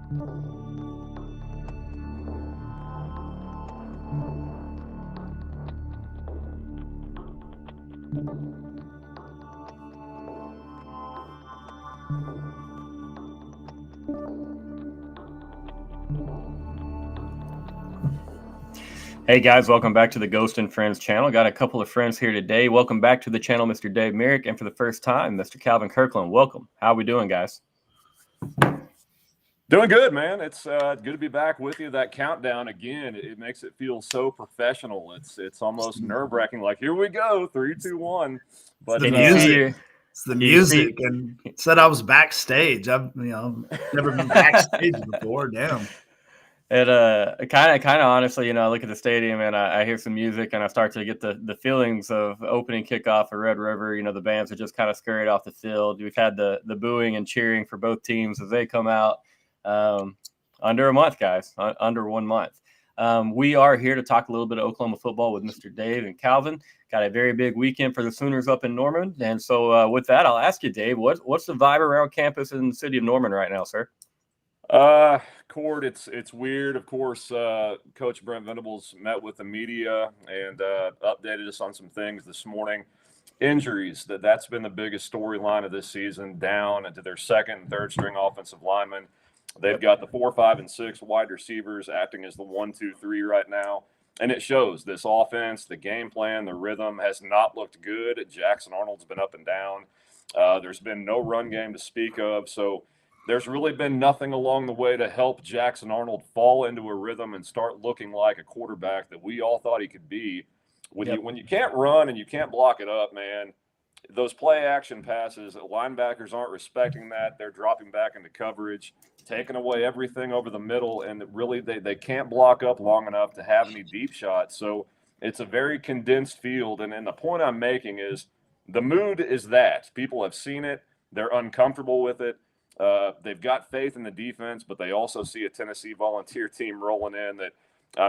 Hey guys, welcome back to the Ghost and Friends channel. Got a couple of friends here today. Welcome back to the channel, Mr. Dave Myrick, and for the first time, Mr. Calvin Kirkland. Welcome. How are we doing, guys? Doing good, man. It's good to be back with you. That countdown again, it makes it feel so professional. It's almost nerve-wracking. Like, here we go, 3, 2, 1. But the music. It's the music, and said I was backstage. I've never been backstage before. Damn. It kind of honestly, I look at the stadium and I hear some music and I start to get the feelings of opening kickoff at Red River. The bands are just kind of scurried off the field. We've had the booing and cheering for both teams as they come out. Under a month, guys, under 1 month. We are here to talk a little bit of Oklahoma football with Mr. Dave and Calvin. Got a very big weekend for the Sooners up in Norman. And so with that, I'll ask you, Dave, what's the vibe around campus in the city of Norman right now, sir? Cord, it's weird. Of course, Coach Brent Venables met with the media and updated us on some things this morning. Injuries, that's been the biggest storyline of this season, down to their second and third string offensive linemen. They've got the 4, 5, and 6 wide receivers acting as the 1, 2, 3 right now. And it shows this offense, the game plan, the rhythm has not looked good. Jackson Arnold's been up and down. There's been no run game to speak of. So there's really been nothing along the way to help Jackson Arnold fall into a rhythm and start looking like a quarterback that we all thought he could be. When you can't run and you can't block it up, man, those play action passes, linebackers aren't respecting that. They're dropping back into coverage, taking away everything over the middle, and really they can't block up long enough to have any deep shots. So it's a very condensed field. And the point I'm making is the mood is that. People have seen it. They're uncomfortable with it. They've got faith in the defense, but they also see a Tennessee Volunteer team rolling in that,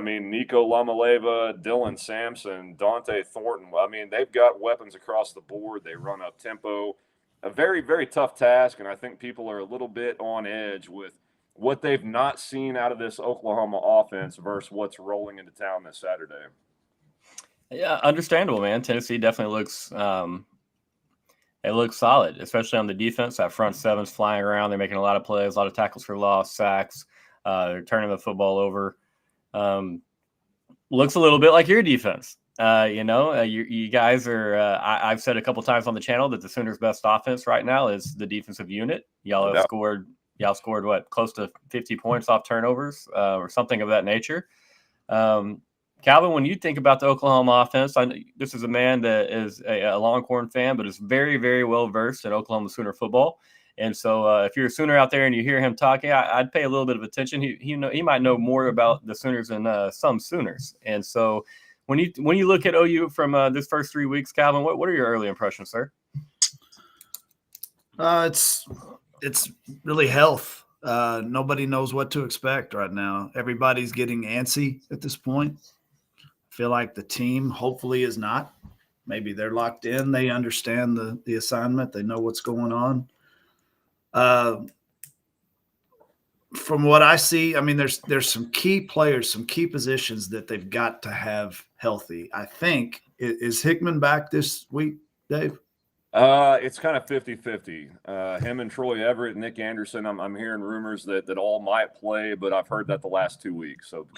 Nico Lamaleva, Dylan Sampson, Dante Thornton. They've got weapons across the board. They run up tempo. A very, very tough task, and I think people are a little bit on edge with what they've not seen out of this Oklahoma offense versus what's rolling into town this Saturday. Yeah, understandable, man. Tennessee definitely looks it looks solid, especially on the defense. That front seven's flying around. They're making a lot of plays, a lot of tackles for loss, sacks. They're turning the football over. Looks a little bit like your defense. You guys are. I've said a couple times on the channel that the Sooners' best offense right now is the defensive unit. Y'all have scored what, close to 50 points off turnovers or something of that nature. Calvin, when you think about the Oklahoma offense, this is a man that is a Longhorn fan, but is very, very well versed in Oklahoma Sooner football. And so if you're a Sooner out there and you hear him talking, I'd pay a little bit of attention. He might know more about the Sooners than some Sooners. And so when you look at OU from this first 3 weeks, Calvin, what are your early impressions, sir? It's really health. Nobody knows what to expect right now. Everybody's getting antsy at this point. I feel like the team hopefully is not. Maybe they're locked in. They understand the assignment. They know what's going on. From what I see, there's some key players, some key positions that they've got to have healthy. I think, is Hickman back this week, Dave? It's kind of 50-50. Him and Troy Everett, Nick Anderson, I'm hearing rumors that all might play, but I've heard that the last 2 weeks. So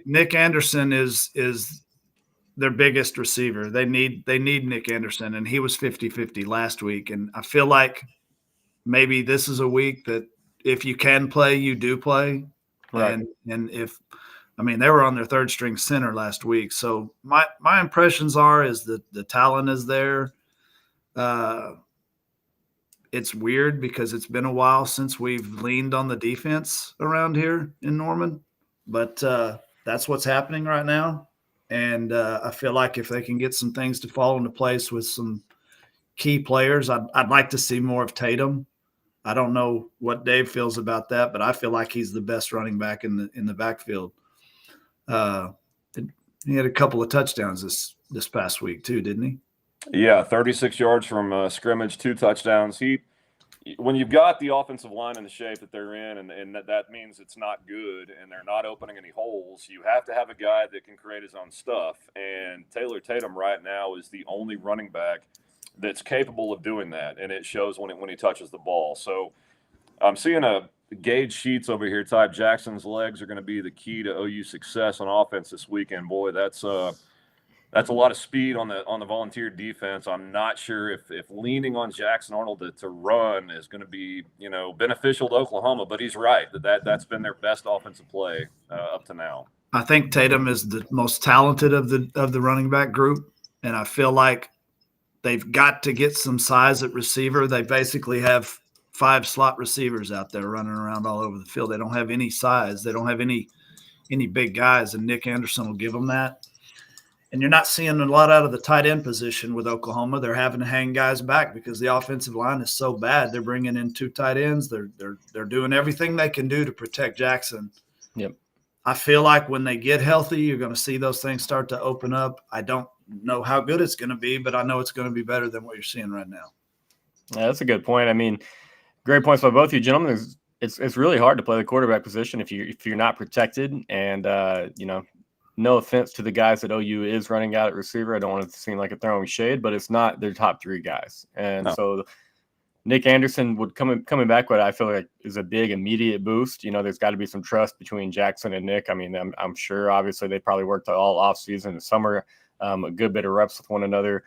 Nick Anderson is their biggest receiver. They need Nick Anderson, and he was 50-50 last week. And I feel like maybe this is a week that if you can play, you do play. Right. And if they were on their third string center last week. So my impressions is that the talent is there. It's weird because it's been a while since we've leaned on the defense around here in Norman, but that's what's happening right now. And I feel like if they can get some things to fall into place with some key players, I'd like to see more of Tatum. I don't know what Dave feels about that, but I feel like he's the best running back in the backfield. He had a couple of touchdowns this past week too, didn't he? Yeah, 36 yards from scrimmage, 2 touchdowns. when you've got the offensive line in the shape that they're in, and that means it's not good and they're not opening any holes, you have to have a guy that can create his own stuff. And Taylor Tatum right now is the only running back that's capable of doing that, and it shows when he touches the ball. So I'm seeing a Gage Sheets over here type Jackson's legs are going to be the key to OU success on offense this weekend. Boy, that's a lot of speed on the Volunteer defense. I'm not sure if leaning on Jackson Arnold to run is going to be beneficial to Oklahoma, but he's right that's been their best offensive play up to now. I think Tatum is the most talented of the running back group, and I feel like they've got to get some size at receiver. They basically have 5 slot receivers out there running around all over the field. They don't have any size. They don't have any big guys, and Nick Anderson will give them that. And you're not seeing a lot out of the tight end position with Oklahoma. They're having to hang guys back because the offensive line is so bad. They're bringing in 2 tight ends. They're doing everything they can do to protect Jackson. Yep. I feel like when they get healthy, you're going to see those things start to open up. I don't know how good it's going to be, but I know it's going to be better than what you're seeing right now. Yeah, that's a good point. I mean, great points by both of you gentlemen. It's really hard to play the quarterback position if you're not protected, and no offense to the guys that OU is running out at receiver. I don't want it to seem like a throwing shade, but it's not their top 3 guys. And so Nick Anderson would coming back, what I feel like is a big immediate boost. There's got to be some trust between Jackson and Nick. I mean, I'm sure obviously they probably worked all off season and summer, a good bit of reps with one another.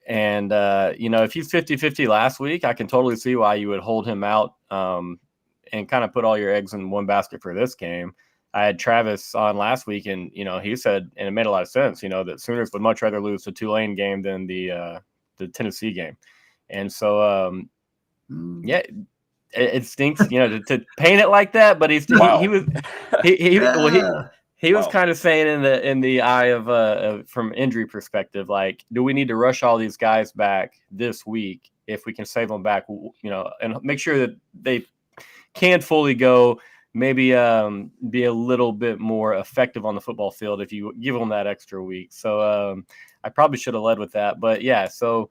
And, if he's 50-50 last week, I can totally see why you would hold him out and kind of put all your eggs in one basket for this game. I had Travis on last week, and he said, and it made a lot of sense, that Sooners would much rather lose the Tulane game than the Tennessee game, and so yeah, it stinks, to paint it like that. But he was kind of saying in the eye of from injury perspective, like, do we need to rush all these guys back this week if we can save them back, and make sure that they can fully go. Maybe be a little bit more effective on the football field if you give them that extra week. So I probably should have led with that. But, yeah, so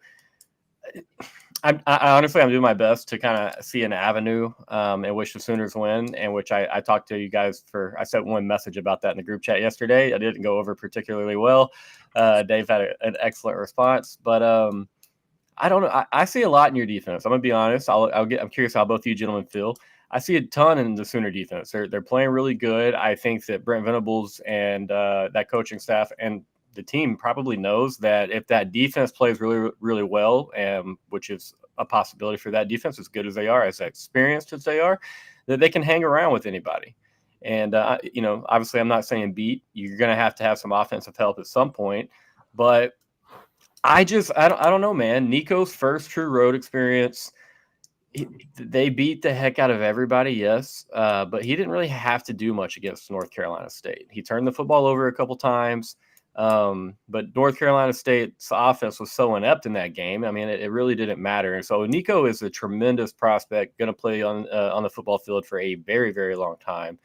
I honestly, I'm doing my best to kind of see an avenue in which the Sooners win, and which I talked to you guys I sent one message about that in the group chat yesterday. I didn't go over particularly well. Dave had an excellent response. But I don't know. I see a lot in your defense. I'm going to be honest. I'm curious how both of you gentlemen feel. I see a ton in the Sooner defense. They're playing really good. I think that Brent Venables and that coaching staff and the team probably knows that if that defense plays really, really well, which is a possibility for that defense, as good as they are, as experienced as they are, that they can hang around with anybody. And, obviously I'm not saying beat. You're going to have some offensive help at some point. But I don't know, man. Nico's first true road experience, they beat the heck out of everybody, yes, but he didn't really have to do much against North Carolina State. He turned the football over a couple times, but North Carolina State's offense was so inept in that game. I mean, it really didn't matter. And so Nico is a tremendous prospect, going to play on the football field for a very, very long time.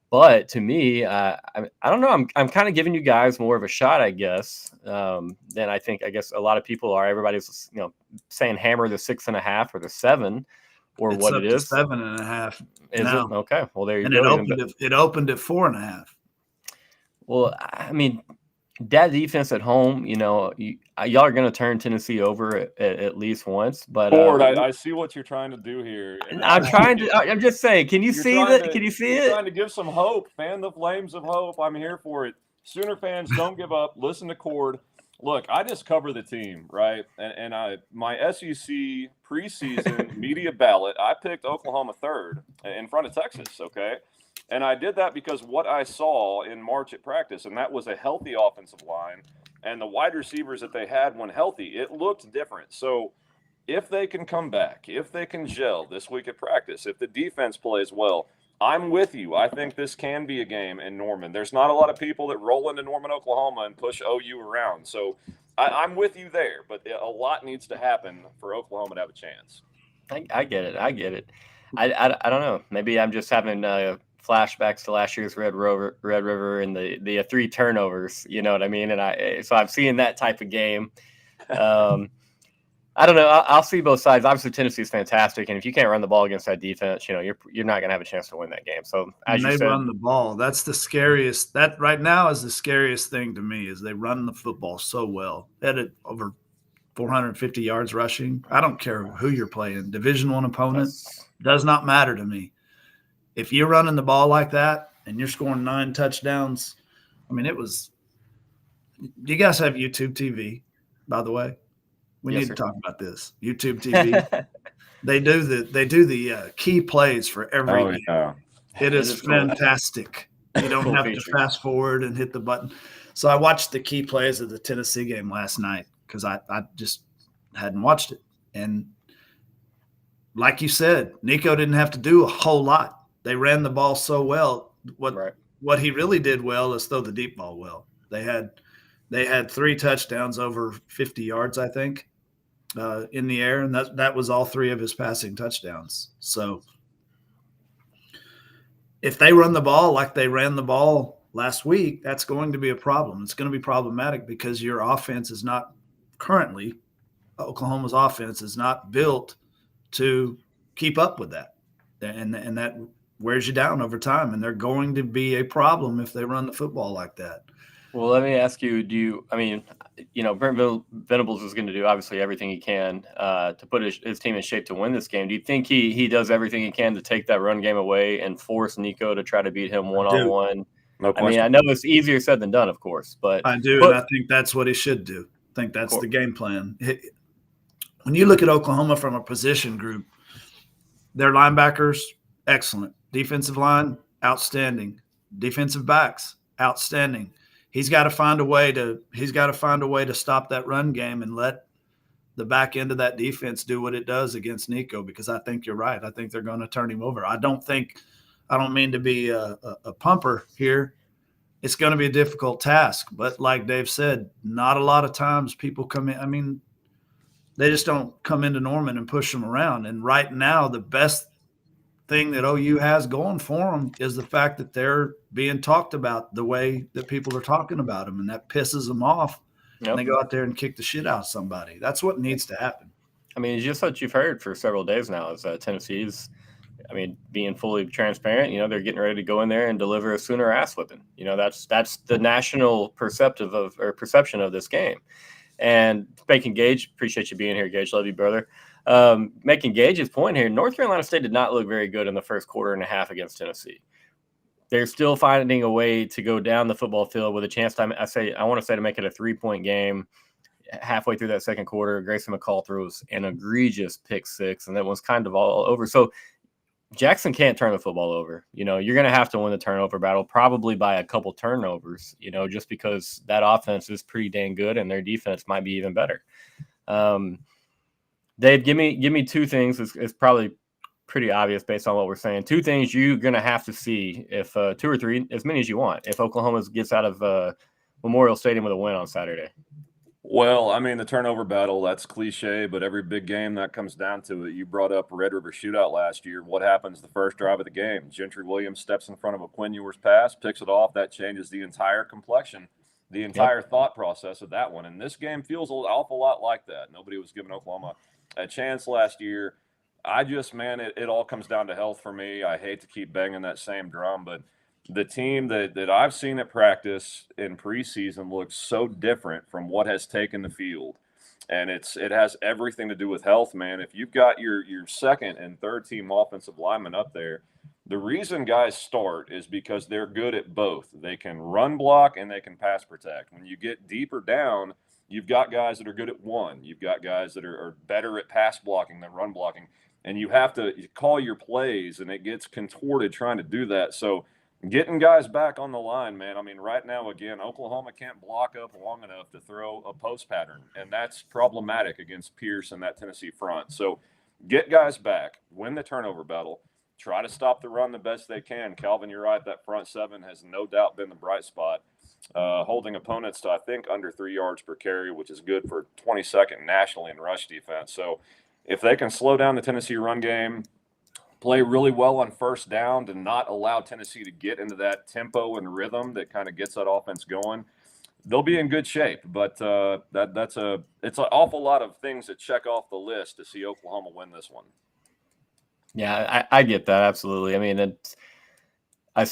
But to me, I don't know. I'm kind of giving you guys more of a shot, I guess, than I guess a lot of people are. Everybody's saying hammer the 6.5 or the 7, or it's what up it to is. 7.5. Is it okay? Well, there you and go. It opened at 4.5. Well, I mean, that defense at home, y'all are going to turn Tennessee over at least once. But Ford, I see what you're trying to do here. I'm just saying. Can you see that? Can you see it? Trying to give some hope. Fan the flames of hope. I'm here for it. Sooner fans, don't give up. Listen to Cord. Look, I just cover the team, right? And my SEC preseason media ballot, I picked Oklahoma 3rd in front of Texas. Okay. And I did that because what I saw in March at practice, and that was a healthy offensive line, and the wide receivers that they had when healthy, it looked different. So if they can come back, if they can gel this week at practice, if the defense plays well, I'm with you. I think this can be a game in Norman. There's not a lot of people that roll into Norman, Oklahoma and push OU around. So I'm with you there, but a lot needs to happen for Oklahoma to have a chance. I get it. I don't know. Maybe I'm just having flashbacks to last year's Red River and the 3 turnovers. You know what I mean? And so I'm seeing that type of game. I don't know. I'll see both sides. Obviously, Tennessee is fantastic, and if you can't run the ball against that defense, you're not going to have a chance to win that game. So, as you they said, run the ball. That's the scariest. That right now is the scariest thing to me is they run the football so well. At it over 450 yards rushing. I don't care who you're playing. Division I opponent does not matter to me. If you're running the ball like that and you're scoring 9 touchdowns, I mean, it was. Do you guys have YouTube TV? By the way, we need to talk about this. YouTube TV. They do the key plays for every game. Yeah. It is fantastic. Cool. You don't have to fast forward and hit the button. So I watched the key plays of the Tennessee game last night because I just hadn't watched it. And like you said, Nico didn't have to do a whole lot. They ran the ball so well. What he really did well is throw the deep ball well. They had 3 touchdowns over 50 yards, I think, in the air, and that was all 3 of his passing touchdowns. So if they run the ball like they ran the ball last week, that's going to be a problem. It's going to be problematic because your offense is not currently – Oklahoma's offense is not built to keep up with that. And that wears you down over time, and they're going to be a problem if they run the football like that. Well, let me ask you, Brent Venables is going to do obviously everything he can to put his team in shape to win this game. Do you think he does everything he can to take that run game away and force Nico to try to beat him one-on-one? No question. I mean, I know it's easier said than done, of course, but I do, and I think that's what he should do. I think that's the game plan. When you look at Oklahoma from a position group, their linebackers, excellent. Defensive line, outstanding. Defensive backs, outstanding. He's got to find a way to stop that run game and let the back end of that defense do what it does against Nico, because I think you're right. I think they're going to turn him over. I don't mean to be a pumper here. It's going to be a difficult task, but like Dave said, not a lot of times people come in. I mean, they just don't come into Norman and push them around. And right now, the best thing that OU has going for them is the fact that they're being talked about the way that people are talking about them, and that pisses them off. Yep. And they go out there and kick the shit out of somebody. That's what needs to happen. I mean, it's just what you've heard for several days now is Tennessee's, being fully transparent. They're getting ready to go in there and deliver a Sooner ass whipping. That's the national perception of this game. And making Gage, appreciate you being here, Gage. Love you, brother. Making Gage's point here, North Carolina State did not look very good in the first quarter and a half against Tennessee. They're still finding a way to go down the football field with a chance to, I want to say to make it a 3-point game. Halfway through that second quarter, Grayson McCall throws an egregious pick 6, and that was kind of all over. So Jackson can't turn the football over. You're going to have to win the turnover battle, probably by a couple turnovers, just because that offense is pretty dang good and their defense might be even better. Dave, give me 2 things. It's probably pretty obvious based on what we're saying. 2 things you're going to have to see, if 2 or 3, as many as you want, if Oklahoma gets out of Memorial Stadium with a win on Saturday. Well, the turnover battle, that's cliche, but every big game that comes down to it. You brought up Red River Shootout last year. What happens the first drive of the game? Gentry Williams steps in front of a Quinn Ewers pass, picks it off. That changes the entire complexion, the entire thought process of that one. And this game feels an awful lot like that. Nobody was giving Oklahoma a chance last year. It all comes down to health for me. I hate to keep banging that same drum, but the team that I've seen at practice in preseason looks so different from what has taken the field. And it has everything to do with health, man. If you've got your second and third team offensive linemen up there, the reason guys start is because they're good at both. They can run block and they can pass protect. When you get deeper down, you've got guys that are good at one. You've got guys that are better at pass blocking than run blocking. And you have to call your plays, and it gets contorted trying to do that. So getting guys back on the line, man. Right now, again, Oklahoma can't block up long enough to throw a post pattern, and that's problematic against Pierce and that Tennessee front. So get guys back, win the turnover battle, try to stop the run the best they can. Calvin, you're right. That front 7 has no doubt been the bright spot, holding opponents to, I think, under 3 yards per carry, which is good for 22nd nationally in rush defense. So if they can slow down the Tennessee run game, play really well on first down to not allow Tennessee to get into that tempo and rhythm that kind of gets that offense going, they'll be in good shape. But it's an awful lot of things to check off the list to see Oklahoma win this one. Yeah, I get that absolutely. I mean, I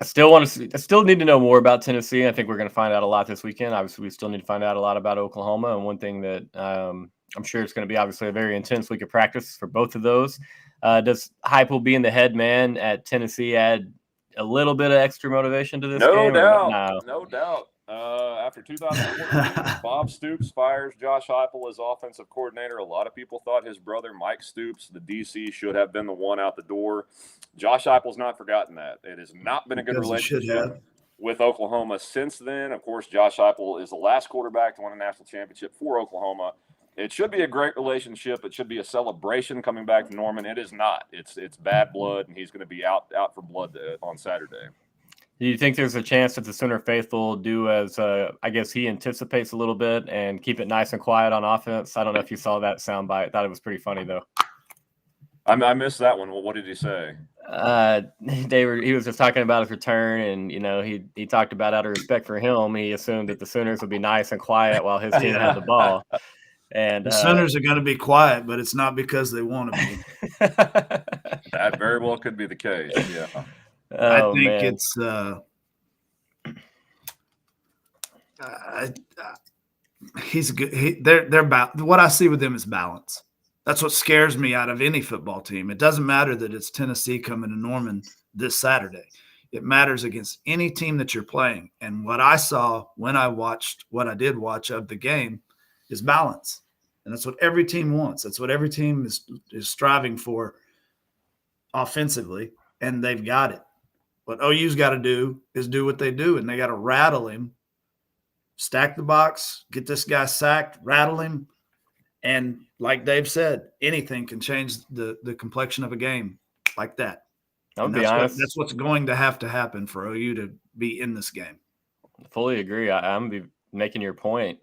still want to see. I still need to know more about Tennessee. I think we're going to find out a lot this weekend. Obviously, we still need to find out a lot about Oklahoma. And one thing that I'm sure it's going to be obviously a very intense week of practice for both of those. Does Heupel being the head man at Tennessee add a little bit of extra motivation to this game? No doubt. After 2014, Bob Stoops fires Josh Heupel as offensive coordinator. A lot of people thought his brother Mike Stoops, the DC, should have been the one out the door. Josh Heupel's not forgotten that. It has not been a good relationship with Oklahoma since then. Of course, Josh Heupel is the last quarterback to win a national championship for Oklahoma. It should be a great relationship. It should be a celebration coming back to Norman. It is not. It's bad blood, and he's going to be out for blood on Saturday. Do you think there's a chance that the Sooner faithful do as I guess he anticipates a little bit and keep it nice and quiet on offense? I don't know if you saw that soundbite. Thought it was pretty funny though. I missed that one. Well, what did he say? He was just talking about his return, and he talked about out of respect for him, he assumed that the Sooners would be nice and quiet while his team had the ball. And the Sooners are going to be quiet, but it's not because they want to be. That very well could be the case. Yeah. I think it's he's good. They're about what I see with them is balance. That's what scares me out of any football team. It doesn't matter that it's Tennessee coming to Norman this Saturday. It matters against any team that you're playing. And what I saw when I watched what I did watch of the game is balance. And that's what every team wants. That's what every team is striving for offensively, and they've got it. What OU's got to do is do what they do, and they got to rattle him, stack the box, get this guy sacked, rattle him. And like Dave said, anything can change the complexion of a game like that. I'll be honest. That's what's going to happen for OU to be in this game. Fully agree. I'm going to be making your point.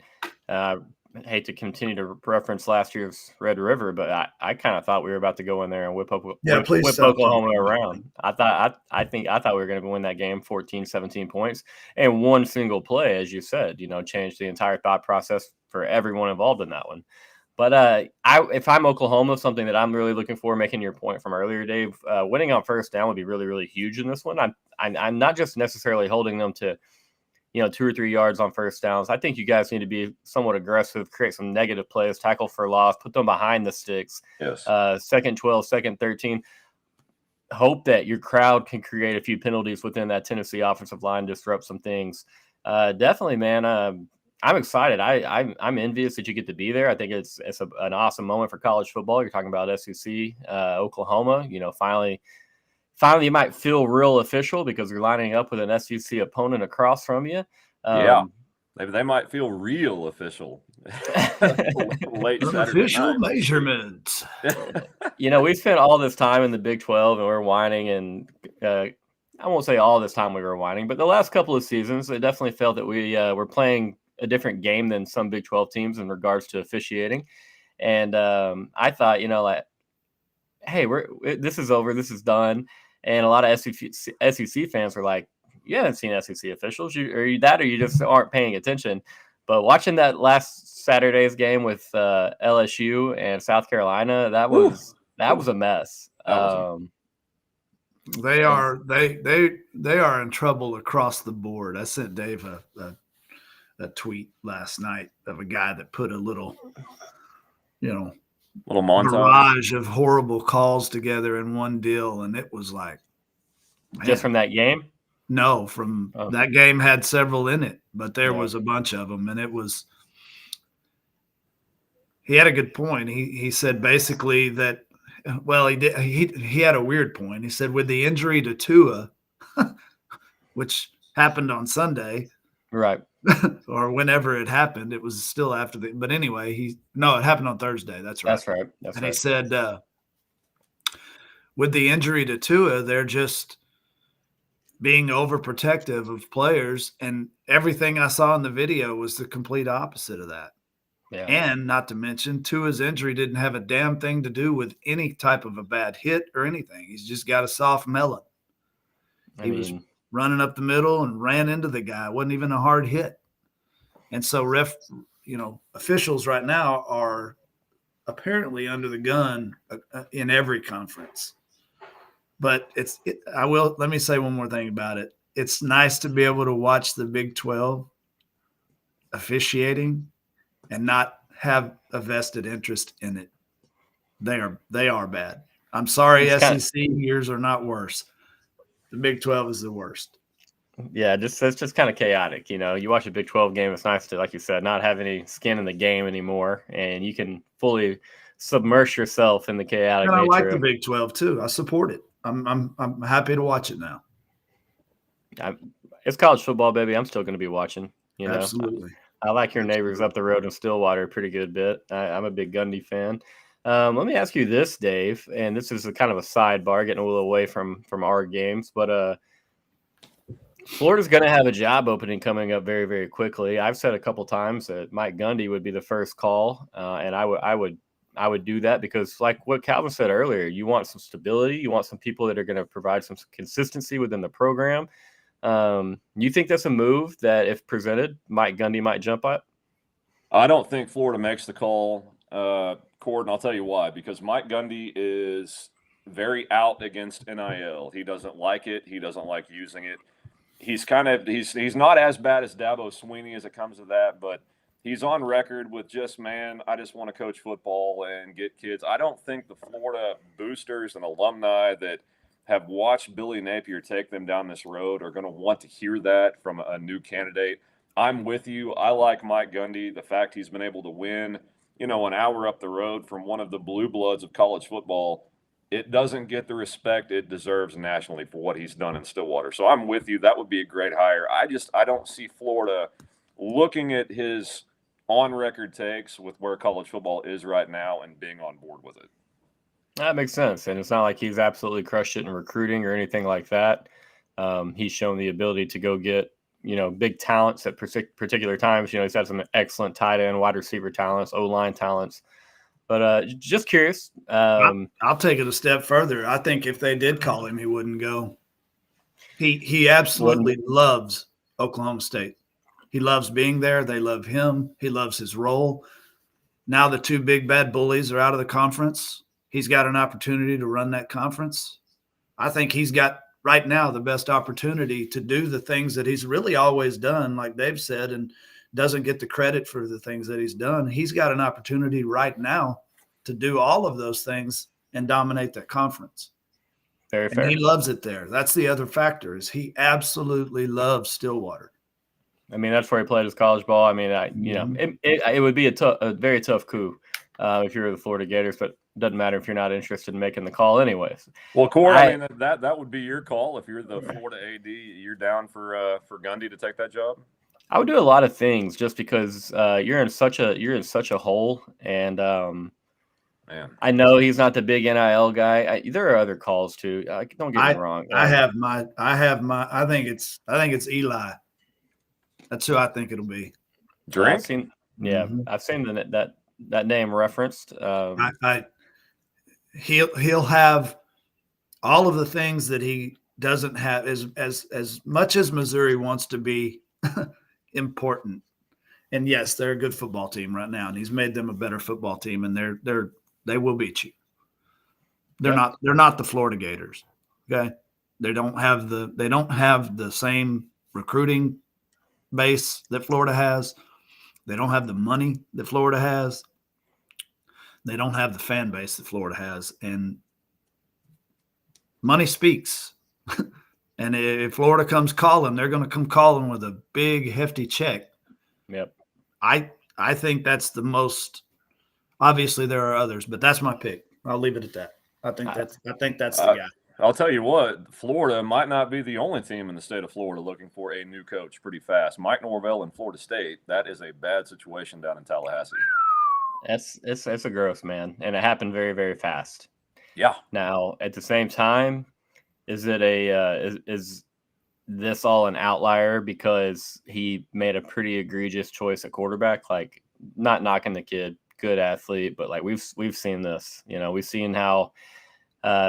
I hate to continue to reference last year's Red River, but I kind of thought we were about to go in there and whip Oklahoma around. I thought we were going to win that game 14, 17 points. And one single play, as you said, changed the entire thought process for everyone involved in that one. But if I'm Oklahoma, something that I'm really looking for, making your point from earlier, Dave, winning on first down would be really, really huge in this one. I'm not just necessarily holding them to, 2 or 3 yards on first downs. I think you guys need to be somewhat aggressive, create some negative plays, tackle for loss, put them behind the sticks. Yes. Second 12, second 13. Hope that your crowd can create a few penalties within that Tennessee offensive line, disrupt some things. Definitely, man. I'm excited. I'm envious that you get to be there. I think it's an awesome moment for college football. You're talking about SEC, Oklahoma. Finally, you might feel real official because you're lining up with an SEC opponent across from you. They might feel real official. Late Saturday official night. Measurements. We spent all this time in the Big 12 and we're whining, and I won't say all this time we were whining, but the last couple of seasons, I definitely felt that we were playing a different game than some Big 12 teams in regards to officiating. And I thought, hey, this is over. This is done. And a lot of SEC fans were like, you haven't seen SEC officials. Or you just aren't paying attention. But watching that last Saturday's game with LSU and South Carolina, that was a mess. They are in trouble across the board. I sent Dave a tweet last night of a guy that put a little montage, barrage of horrible calls together in one deal, and it was like, man. Just from that game? No, that game had several in it, but there was a bunch of them, and it was. He had a good point. He said basically that. Well, he did. He had a weird point. He said with the injury to Tua, which happened on Sunday, right, or whenever it happened, it was still after the. But anyway, it happened on Thursday. That's right. That's right. And he said with the injury to Tua, they're just being overprotective of players, and everything I saw in the video was the complete opposite of that. Yeah. And not to mention, Tua's injury didn't have a damn thing to do with any type of a bad hit or anything. He's just got a soft melon. He was running up the middle and ran into the guy. It wasn't even a hard hit. And so officials right now are apparently under the gun in every conference. But let me say one more thing about it. It's nice to be able to watch the Big 12 officiating and not have a vested interest in it. They are bad. I'm sorry, SEC years are not worse. The Big 12 is the worst. Yeah, it's just kind of chaotic. You watch a Big 12 game, it's nice to, like you said, not have any skin in the game anymore, and you can fully submerge yourself in the chaotic nature. And I like the Big 12 too. I support it. I'm happy to watch it now. It's college football, baby. I'm still going to be watching. Absolutely. I like your neighbors up the road in Stillwater a pretty good bit. I'm a big Gundy fan. Let me ask you this, Dave, and this is a kind of a sidebar, getting a little away from our games, but Florida's going to have a job opening coming up very, very quickly. I've said a couple times that Mike Gundy would be the first call, and I would do that because, like what Calvin said earlier, you want some stability, you want some people that are going to provide some consistency within the program. You think that's a move that, if presented, Mike Gundy might jump at? I don't think Florida makes the call, Cord, and I'll tell you why. Because Mike Gundy is very out against NIL. He doesn't like it. He doesn't like using it. He's not as bad as Dabo Swinney as it comes to that, but he's on record with I just want to coach football and get kids. I don't think the Florida boosters and alumni that have watched Billy Napier take them down this road are going to want to hear that from a new candidate. I'm with you. I like Mike Gundy. The fact he's been able to win, an hour up the road from one of the blue bloods of college football, it doesn't get the respect it deserves nationally for what he's done in Stillwater. So I'm with you. That would be a great hire. I don't see Florida looking at his on-record takes with where college football is right now and being on board with it. That makes sense. And it's not like he's absolutely crushed it in recruiting or anything like that. He's shown the ability to go get, big talents at particular times. He's had some excellent tight end, wide receiver talents, O-line talents. But just curious. I'll take it a step further. I think if they did call him, he wouldn't go. He absolutely loves Oklahoma State. He loves being there. They love him. He loves his role. Now the two big bad bullies are out of the conference. He's got an opportunity to run that conference. I think he's got right now the best opportunity to do the things that he's really always done, like Dave said, and doesn't get the credit for the things that he's done. He's got an opportunity right now to do all of those things and dominate that conference. Very fair. And he loves it there. That's the other factor, is he absolutely loves Stillwater. I mean, that's where he played his college ball. I mean, it would be a very tough coup if you were the Florida Gators, but it doesn't matter if you're not interested in making the call anyways. Well, Corey, that would be your call if you're the Florida AD. You're down for Gundy to take that job? I would do a lot of things just because you're in such a hole, and man, I know he's not the big NIL guy. There are other calls too. Don't get me wrong. I think it's Eli. That's who I think it'll be. Drink? I've seen that name referenced. He'll have all of the things that he doesn't have, as much as Missouri wants to be important. And yes, they're a good football team right now, and he's made them a better football team, and they will beat you. They're not the Florida Gators. Okay. They don't have the same recruiting base that Florida has. They don't have the money that Florida has. They don't have the fan base that Florida has. And money speaks. And if Florida comes calling, they're going to come calling with a big, hefty check. Yep. I think that's the most. Obviously, there are others, but that's my pick. I'll leave it at that. I think that's the guy. I'll tell you what, Florida might not be the only team in the state of Florida looking for a new coach pretty fast. Mike Norvell in Florida State, that is a bad situation down in Tallahassee. It's a gross, man, and it happened very, very fast. Yeah. Now, at the same time, is this all an outlier because he made a pretty egregious choice at quarterback? Like, not knocking the kid, good athlete, but like we've seen this. We've seen how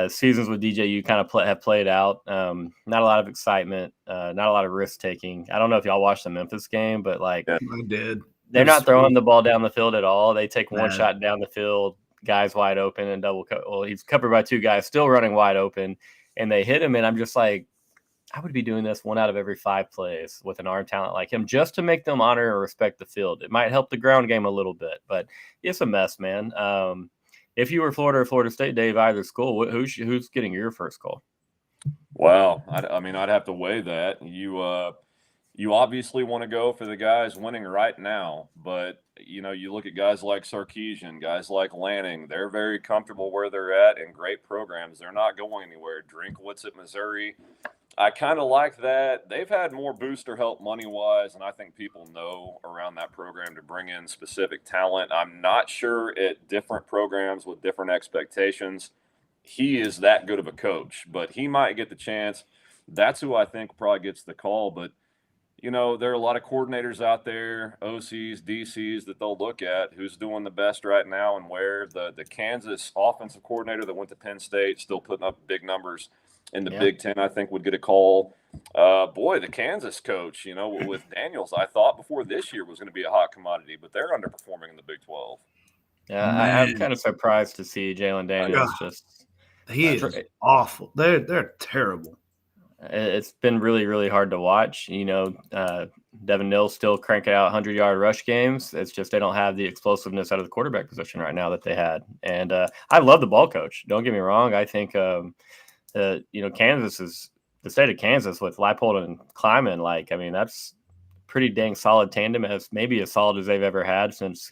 seasons with DJU kind of have played out. Not a lot of excitement, not a lot of risk taking. I don't know if y'all watched the Memphis game, but like I did. They're not throwing the ball down the field at all. They take one Bad. shot down the field, guys wide open and well, he's covered by 2 guys still running wide open, and they hit him. And I'm just like, I would be doing this 1 out of every 5 plays with an arm talent like him just to make them honor and respect the field. It might help the ground game a little bit, but it's a mess, man. If you were Florida or Florida State, Dave, either school, who's getting your first call? Well, I mean, I'd have to weigh that. You obviously want to go for the guys winning right now, but you look at guys like Sarkisian, guys like Lanning. They're very comfortable where they're at and great programs. They're not going anywhere. Drinkwitz at Missouri. I kind of like that. They've had more booster help money-wise, and I think people know around that program to bring in specific talent. I'm not sure at different programs with different expectations, he is that good of a coach, but he might get the chance. That's who I think probably gets the call. But, there are a lot of coordinators out there, OCs, DCs, that they'll look at who's doing the best right now and where. The Kansas offensive coordinator that went to Penn State, still putting up big numbers in the Big Ten, I think would get a call. The Kansas coach, with Daniels, I thought before this year was going to be a hot commodity, but they're underperforming in the Big 12. Yeah, I'm kind of surprised to see Jalen Daniels He is awful. They're terrible. It's been really, really hard to watch. Devin Nils still cranking out 100-yard rush games. It's just they don't have the explosiveness out of the quarterback position right now that they had. And I love the ball coach. Don't get me wrong. I think, Kansas is the state of Kansas with Leipold and Kleiman. That's pretty dang solid tandem. It's maybe as solid as they've ever had since,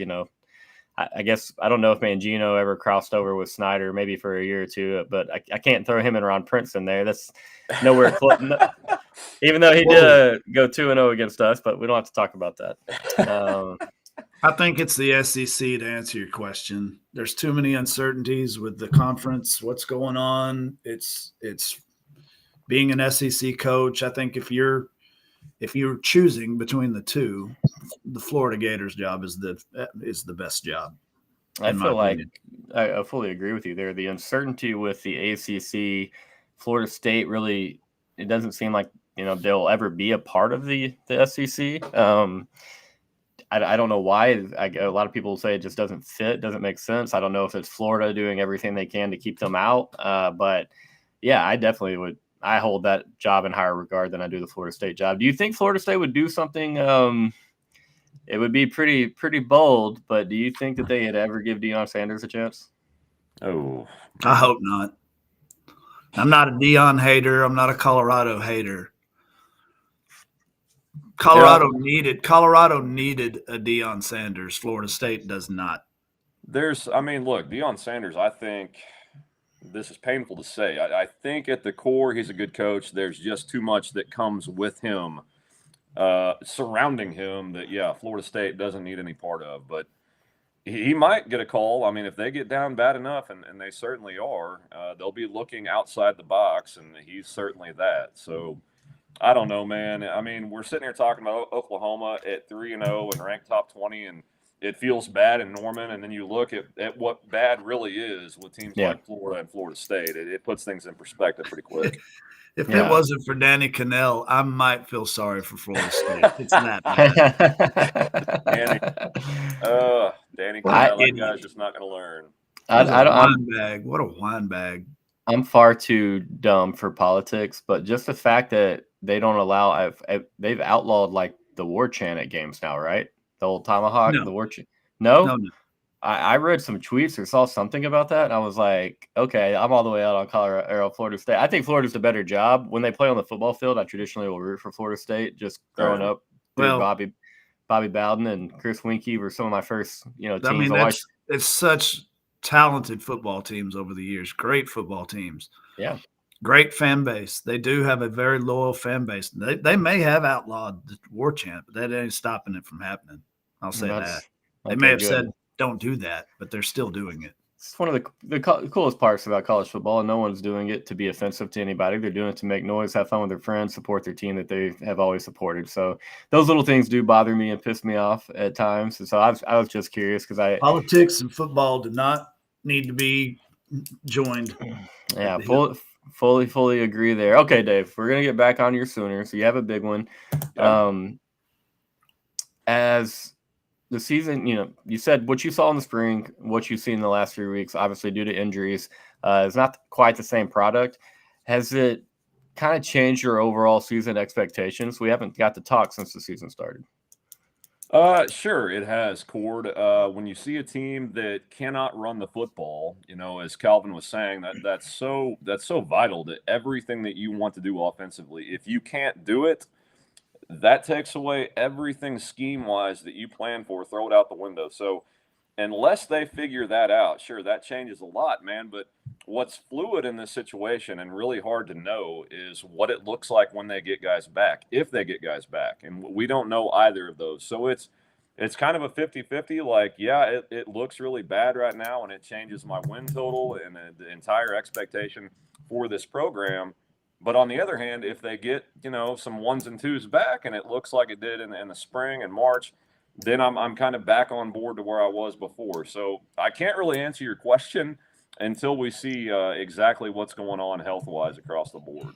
I guess I don't know if Mangino ever crossed over with Snyder, maybe for a year or 2, but I can't throw him and Ron Prince in there. That's nowhere close. Even though he did go 2-0 against us, but we don't have to talk about that. I think it's the SEC to answer your question. There's too many uncertainties with the conference. What's going on? It's being an SEC coach. I think if you're choosing between the two, the Florida Gators job is the best job. I feel like I fully agree with you there. The uncertainty with the ACC, Florida State really, it doesn't seem like they'll ever be a part of the SEC. I don't know why. A lot of people say it just doesn't fit, doesn't make sense. I don't know if it's Florida doing everything they can to keep them out. But yeah, I definitely would. I hold that job in higher regard than I do the Florida State job. Do you think Florida State would do something? It would be pretty bold, but do you think that they'd ever give Deion Sanders a chance? Oh, I hope not. I'm not a Deion hater. I'm not a Colorado hater. Colorado needed a Deion Sanders. Florida State does not. Look, Deion Sanders, I think this is painful to say. I think at the core, he's a good coach. There's just too much that comes with him, surrounding him that, Florida State doesn't need any part of. But he might get a call. I mean, if they get down bad enough, and they certainly are, they'll be looking outside the box, and he's certainly that. So I don't know, man. I mean, we're sitting here talking about Oklahoma at 3-0 and ranked top 20, and it feels bad in Norman. And then you look at what bad really is with teams like Florida and Florida State. It puts things in perspective pretty quick. If it wasn't for Danny Cannell, I might feel sorry for Florida State. It's that bad. Danny Cannell, that guy's just not going to learn. What a wine bag. I'm far too dumb for politics, but just the fact that they don't allow they've outlawed like the war chant at games now, right? The old tomahawk, the war chant. No. I read some tweets or saw something about that, and I was like, okay, I'm all the way out on Colorado or Florida State. I think Florida's a better job. When they play on the football field, I traditionally will root for Florida State. Just growing up, Bobby Bowden and Chris Winkie were some of my first, teams. I mean, it's such talented football teams over the years. Great football teams. Yeah. Great fan base. They do have a very loyal fan base. They may have outlawed the war chant, but that ain't stopping it from happening. I'll say that. They may have said, don't do that, but they're still doing it. It's one of the coolest parts about college football, and no one's doing it to be offensive to anybody. They're doing it to make noise, have fun with their friends, support their team that they have always supported. So those little things do bother me and piss me off at times. And so I was just curious because politics and football do not need to be joined. Yeah, fully agree there. Okay, Dave, we're gonna get back on your Sooners. So you have a big one. Yeah. As the season, you said what you saw in the spring, what you've seen in the last 3 weeks, obviously due to injuries, is not quite the same product. Has it kind of changed your overall season expectations? We haven't got to talk since the season started. Sure, it has, Cord. When you see a team that cannot run the football, as Calvin was saying, that's so vital to everything that you want to do offensively. If you can't do it, that takes away everything scheme-wise that you plan for. Throw it out the window. So unless they figure that out, sure, that changes a lot, man. But what's fluid in this situation and really hard to know is what it looks like when they get guys back, if they get guys back. And we don't know either of those. So it's kind of a 50-50. Like, yeah, it looks really bad right now, and it changes my win total and the entire expectation for this program. But on the other hand, if they get, some ones and twos back and it looks like it did in the spring and March, then I'm kind of back on board to where I was before. So I can't really answer your question until we see exactly what's going on health-wise across the board.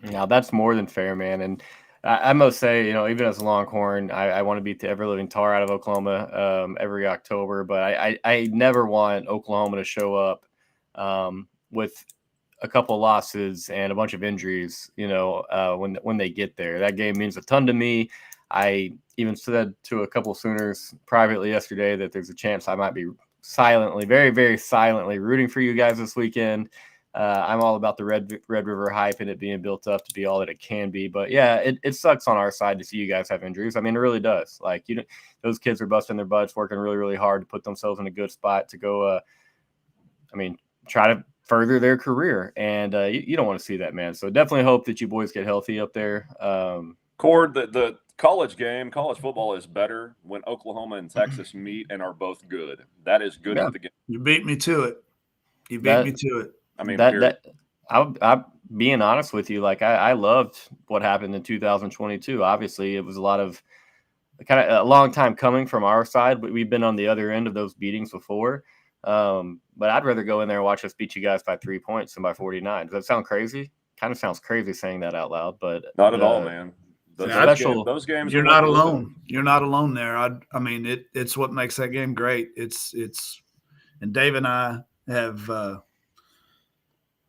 Now, that's more than fair, man. And I must say, even as a Longhorn, I want to beat the ever-living tar out of Oklahoma every October. But I never want Oklahoma to show up with a couple losses and a bunch of injuries, when they get there. That game means a ton to me. I even said to a couple Sooners privately yesterday that there's a chance I might be silently, very, very silently rooting for you guys this weekend. I'm all about the Red River hype and it being built up to be all that it can be. But yeah, it sucks on our side to see you guys have injuries. I mean, it really does. Like, those kids are busting their butts, working really, really hard to put themselves in a good spot to go, try to further their career. And you don't want to see that, man. So definitely hope that you boys get healthy up there. Cord, the college football is better when Oklahoma and Texas meet and are both good. That is good for the game. You beat me to it. I mean, I'm being honest with you. Like, I loved what happened in 2022. Obviously, it was kind of a long time coming from our side, but we've been on the other end of those beatings before. But I'd rather go in there and watch us beat you guys by 3 points than by 49. Does that sound crazy? Kind of sounds crazy saying that out loud, but not at all, man. Those games. You're not alone. You're not alone there. I mean, it's what makes that game great. And Dave and I have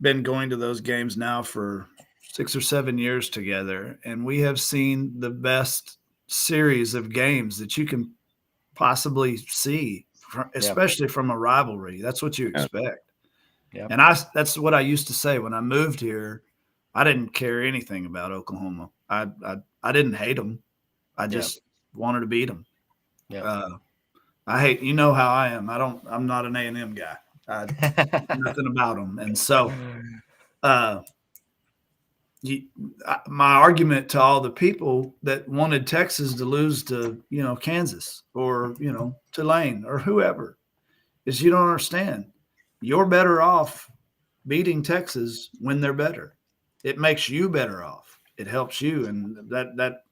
been going to those games now for 6 or 7 years together, and we have seen the best series of games that you can possibly see, especially from a rivalry. That's what you expect. Yeah. And that's what I used to say when I moved here. I didn't care anything about Oklahoma. I didn't hate them. I just wanted to beat them. Yeah. I hate, how I am. I'm not an A&M guy. Nothing about them. And so my argument to all the people that wanted Texas to lose to, Kansas or, Tulane or whoever is you don't understand. You're better off beating Texas when they're better. It makes you better off. It helps you. And that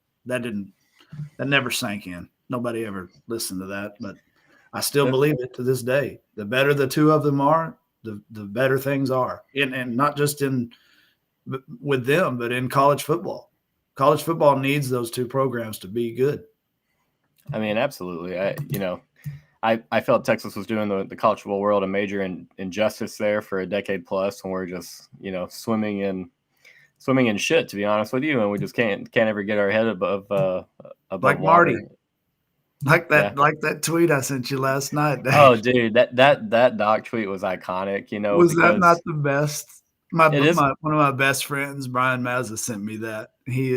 never sank in. Nobody ever listened to that, but I still believe it to this day. The better the two of them are, the better things are. And not just with them, but in college football. College football needs those two programs to be good. I mean, absolutely. I felt Texas was doing the college football world a major injustice there for a decade plus, and we're just, swimming in shit, to be honest with you, and we just can't ever get our head above like water. Marty. Like that tweet I sent you last night, Dave. Oh, dude, that doc tweet was iconic. Was that not the best? One of my best friends, Brian Mazza, sent me that. He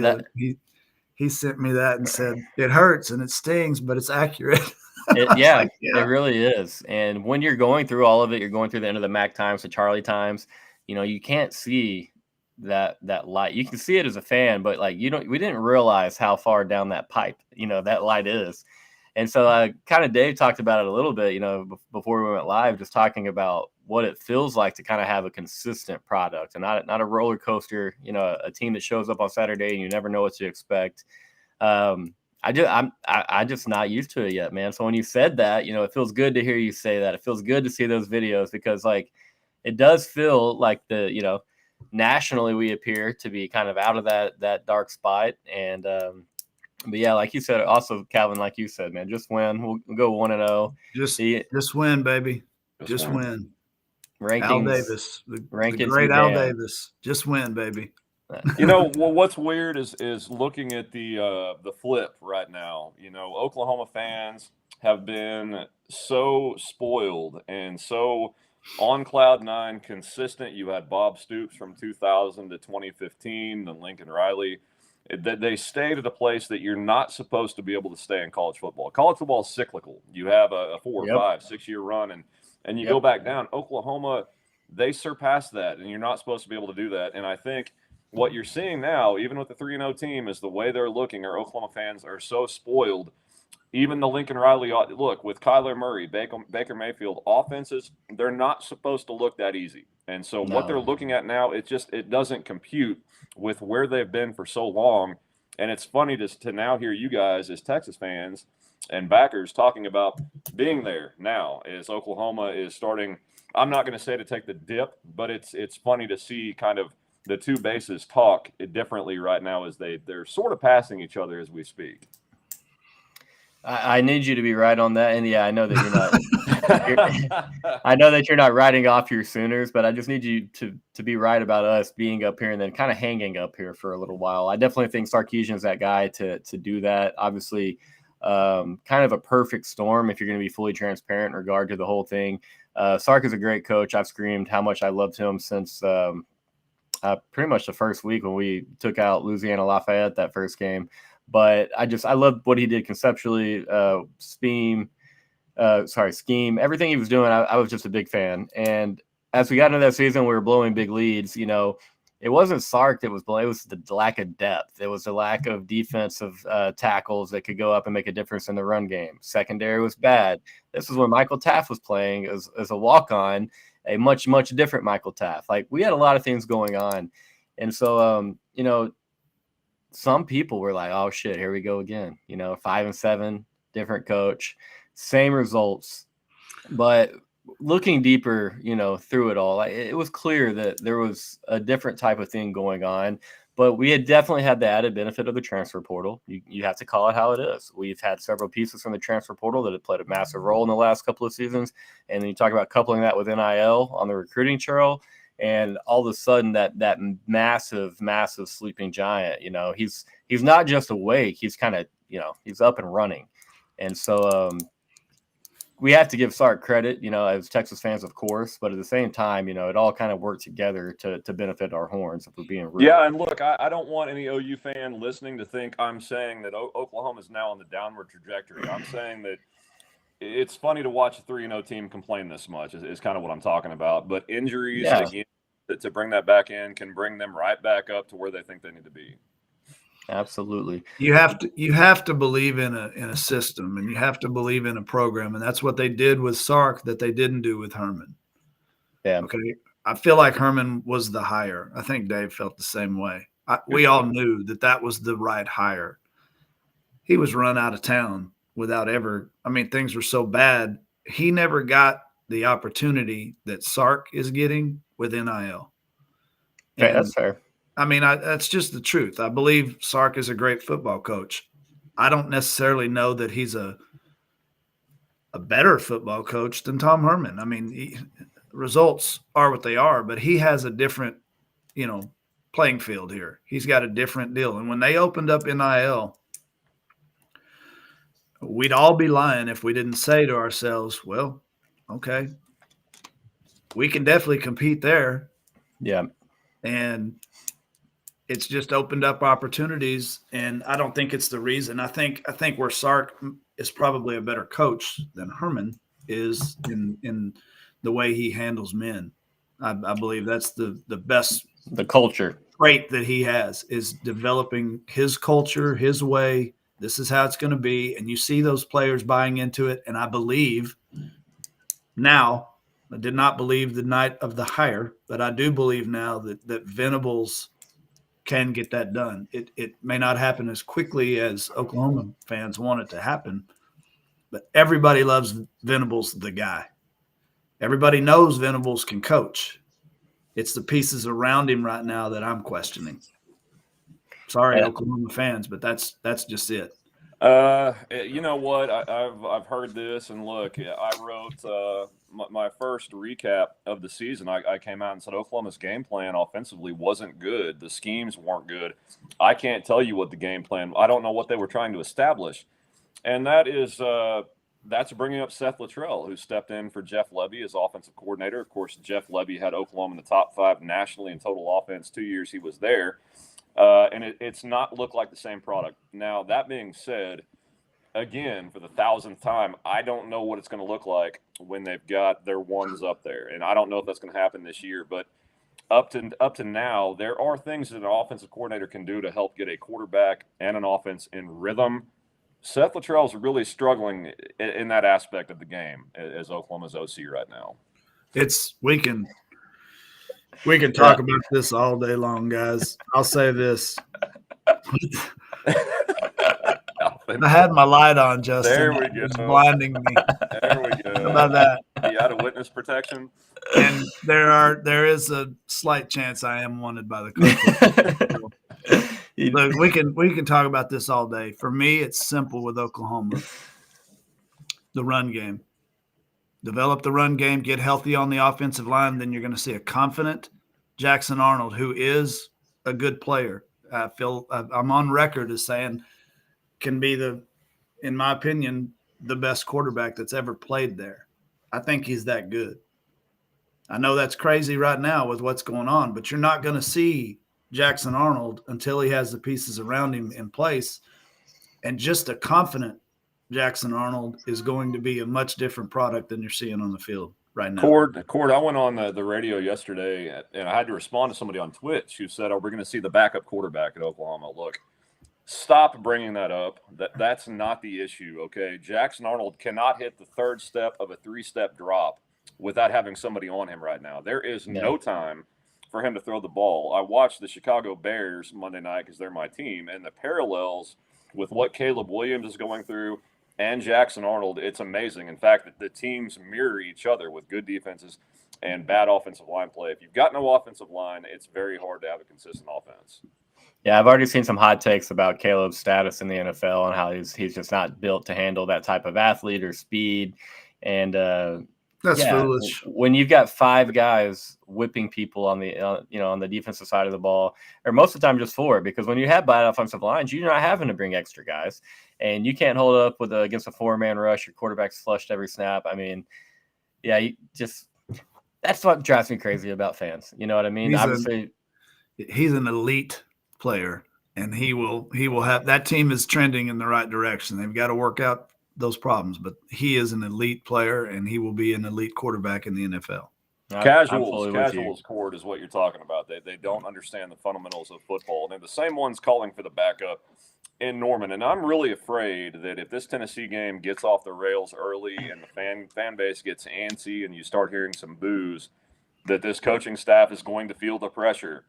sent me that and said it hurts and it stings, but it's accurate. It really is. And when you're going through all of it, you're going through the end of the Mac times, the Charlie times. You can't see that light. You can see it as a fan, but we didn't realize how far down that pipe that light is. And so kind of Dave talked about it a little bit, before we went live, just talking about what it feels like to kind of have a consistent product and not a roller coaster, a team that shows up on Saturday and you never know what to expect. I'm just not used to it yet, man. So when you said that, it feels good to hear you say that. It feels good to see those videos because it does feel like nationally we appear to be kind of out of that dark spot. And but yeah, like you said, also Calvin, like you said, man, just win. We'll go 1-0. Just win, baby. Just win. Rankings, Al Davis, the great Al Davis. Just win, baby. Well, what's weird is looking at the flip right now. Oklahoma fans have been so spoiled and so on cloud nine consistent. You had Bob Stoops from 2000 to 2015, and Lincoln Riley. That they stayed at a place that you're not supposed to be able to stay in college football. College football is cyclical. You have a 4 or 5, 6 year run, and you go back down. Oklahoma, they surpassed that, and you're not supposed to be able to do that. And I think what you're seeing now, even with the 3-0 team, is the way they're looking. Our Oklahoma fans are so spoiled. Even the Lincoln Riley look with Kyler Murray, Baker Mayfield offenses, they're not supposed to look that easy. And so what they're looking at now, it doesn't compute with where they've been for so long. And it's funny to now hear you guys as Texas fans and backers talking about being there now as Oklahoma is starting. I'm not going to say to take the dip, but it's funny to see kind of the two bases talk differently right now as they're sort of passing each other as we speak. I need you to be right on that, and yeah, I know that you're not. I know that you're not writing off your Sooners, but I just need you to be right about us being up here and then kind of hanging up here for a little while. I definitely think Sarkisian is that guy to do that. Obviously, kind of a perfect storm if you're going to be fully transparent in regard to the whole thing. Sark is a great coach. I've screamed how much I loved him since pretty much the first week when we took out Louisiana Lafayette that first game. But I love what he did conceptually, scheme, everything he was doing. I was just a big fan. And as we got into that season, we were blowing big leads. It wasn't Sark that was blowing; it was the lack of depth. It was the lack of defensive tackles that could go up and make a difference in the run game. Secondary was bad. This is when Michael Taft was playing as a walk-on, a much different Michael Taft. Like, we had a lot of things going on, and so some people were like, oh shit, here we go again. 5-7, different coach, same results. But looking deeper, through it all, it was clear that there was a different type of thing going on. But we had definitely had the added benefit of the transfer portal. You have to call it how it is. We've had several pieces from the transfer portal that have played a massive role in the last couple of seasons. And then you talk about coupling that with NIL on the recruiting trail. And all of a sudden, that massive sleeping giant, he's not just awake. He's kind of, he's up and running. And so we have to give Sark credit, as Texas fans, of course. But at the same time, it all kind of worked together to benefit our horns, if we're being real. Yeah, and look, I don't want any OU fan listening to think I'm saying that Oklahoma is now on the downward trajectory. I'm saying that it's funny to watch a 3-0 team complain this much is kind of what I'm talking about. But injuries, again, to bring that back in can bring them right back up to where they think they need to be. Absolutely. You have to believe in a system, and you have to believe in a program. And that's what they did with Sark that they didn't do with Herman. Yeah. Okay. I feel like Herman was the hire. I think Dave felt the same way. We all knew that was the right hire. He was run out of town without ever. I mean, things were so bad. He never got the opportunity that Sark is getting with NIL. Okay, that's fair. I mean, that's just the truth. I believe Sark is a great football coach. I don't necessarily know that he's a better football coach than Tom Herman. I mean, results are what they are, but he has a different, playing field here. He's got a different deal. And when they opened up NIL, we'd all be lying if we didn't say to ourselves, well, okay, we can definitely compete there. Yeah. And it's just opened up opportunities, and I don't think it's the reason. I think where Sark is probably a better coach than Herman is in the way he handles men. I believe that's the best culture trait that he has is developing his culture, his way. This is how it's going to be, and you see those players buying into it. And I believe now, I did not believe the night of the hire, but I do believe now that Venables can get that done. It may not happen as quickly as Oklahoma fans want it to happen, but everybody loves Venables, the guy. Everybody knows Venables can coach. It's the pieces around him right now that I'm questioning. Sorry, Oklahoma fans, but that's just it. You know what? I've heard this, and look, I wrote my first recap of the season. I came out and said Oklahoma's game plan offensively wasn't good. The schemes weren't good. I can't tell you what the game plan. I don't know what they were trying to establish, and that's bringing up Seth Luttrell, who stepped in for Jeff Lebby as offensive coordinator. Of course, Jeff Lebby had Oklahoma in the top 5 nationally in total offense 2 years he was there. And it's not looked like the same product. Now, that being said, again, for the 1,000th time, I don't know what it's going to look like when they've got their ones up there. And I don't know if that's going to happen this year. But up to now, there are things that an offensive coordinator can do to help get a quarterback and an offense in rhythm. Seth Luttrell's really struggling in that aspect of the game as Oklahoma's OC right now. We can talk about this all day long, guys. I'll say this. I had my light on, Justin. There we go. It's blinding me. There we go. How about that? You out of witness protection? And there is a slight chance I am wanted by the coach. Look, we can talk about this all day. For me, it's simple with Oklahoma. The run game. Develop the run game, get healthy on the offensive line, then you're going to see a confident Jackson Arnold, who is a good player. I'm on record as saying can be in my opinion, the best quarterback that's ever played there. I think he's that good. I know that's crazy right now with what's going on, but you're not going to see Jackson Arnold until he has the pieces around him in place. And just a confident Jackson Arnold is going to be a much different product than you're seeing on the field right now. Cord, I went on the radio yesterday, and I had to respond to somebody on Twitch who said, "Oh, we're going to see the backup quarterback at Oklahoma." Look, stop bringing that up. That's not the issue, okay? Jackson Arnold cannot hit the 3rd step of a 3-step drop without having somebody on him right now. There is no time for him to throw the ball. I watched the Chicago Bears Monday night because they're my team, and the parallels with what Caleb Williams is going through and Jackson Arnold, it's amazing. In fact, the teams mirror each other with good defenses and bad offensive line play. If you've got no offensive line, it's very hard to have a consistent offense. Yeah, I've already seen some hot takes about Caleb's status in the NFL and how he's just not built to handle that type of athlete or speed. And that's foolish. When you've got 5 guys whipping people on the on the defensive side of the ball, or most of the time just 4, because when you have bad offensive lines, you're not having to bring extra guys, and you can't hold up with against a 4-man rush. Your quarterback's flushed every snap. I mean, that's what drives me crazy about fans. You know what I mean? He's an elite player, and he will have that team is trending in the right direction. They've got to work out those problems, but he is an elite player, and he will be an elite quarterback in the NFL. Casuals Cord is what you're talking about. They don't understand the fundamentals of football, and they're the same ones calling for the backup in Norman. And I'm really afraid that if this Tennessee game gets off the rails early and the fan base gets antsy and you start hearing some boos, that this coaching staff is going to feel the pressure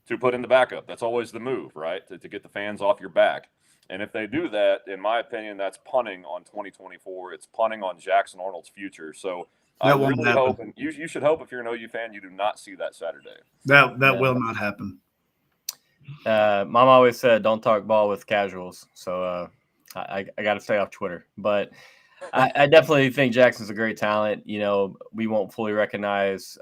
to put in the backup. That's always the move, right? To get the fans off your back. And if they do that, in my opinion, that's punting on 2024. It's punting on Jackson Arnold's future. So I really hope, and you should hope if you're an OU fan, you do not see that Saturday. That will not happen. Mom always said, "Don't talk ball with casuals." So I got to stay off Twitter. But I definitely think Jackson's a great talent. You know, we won't fully recognize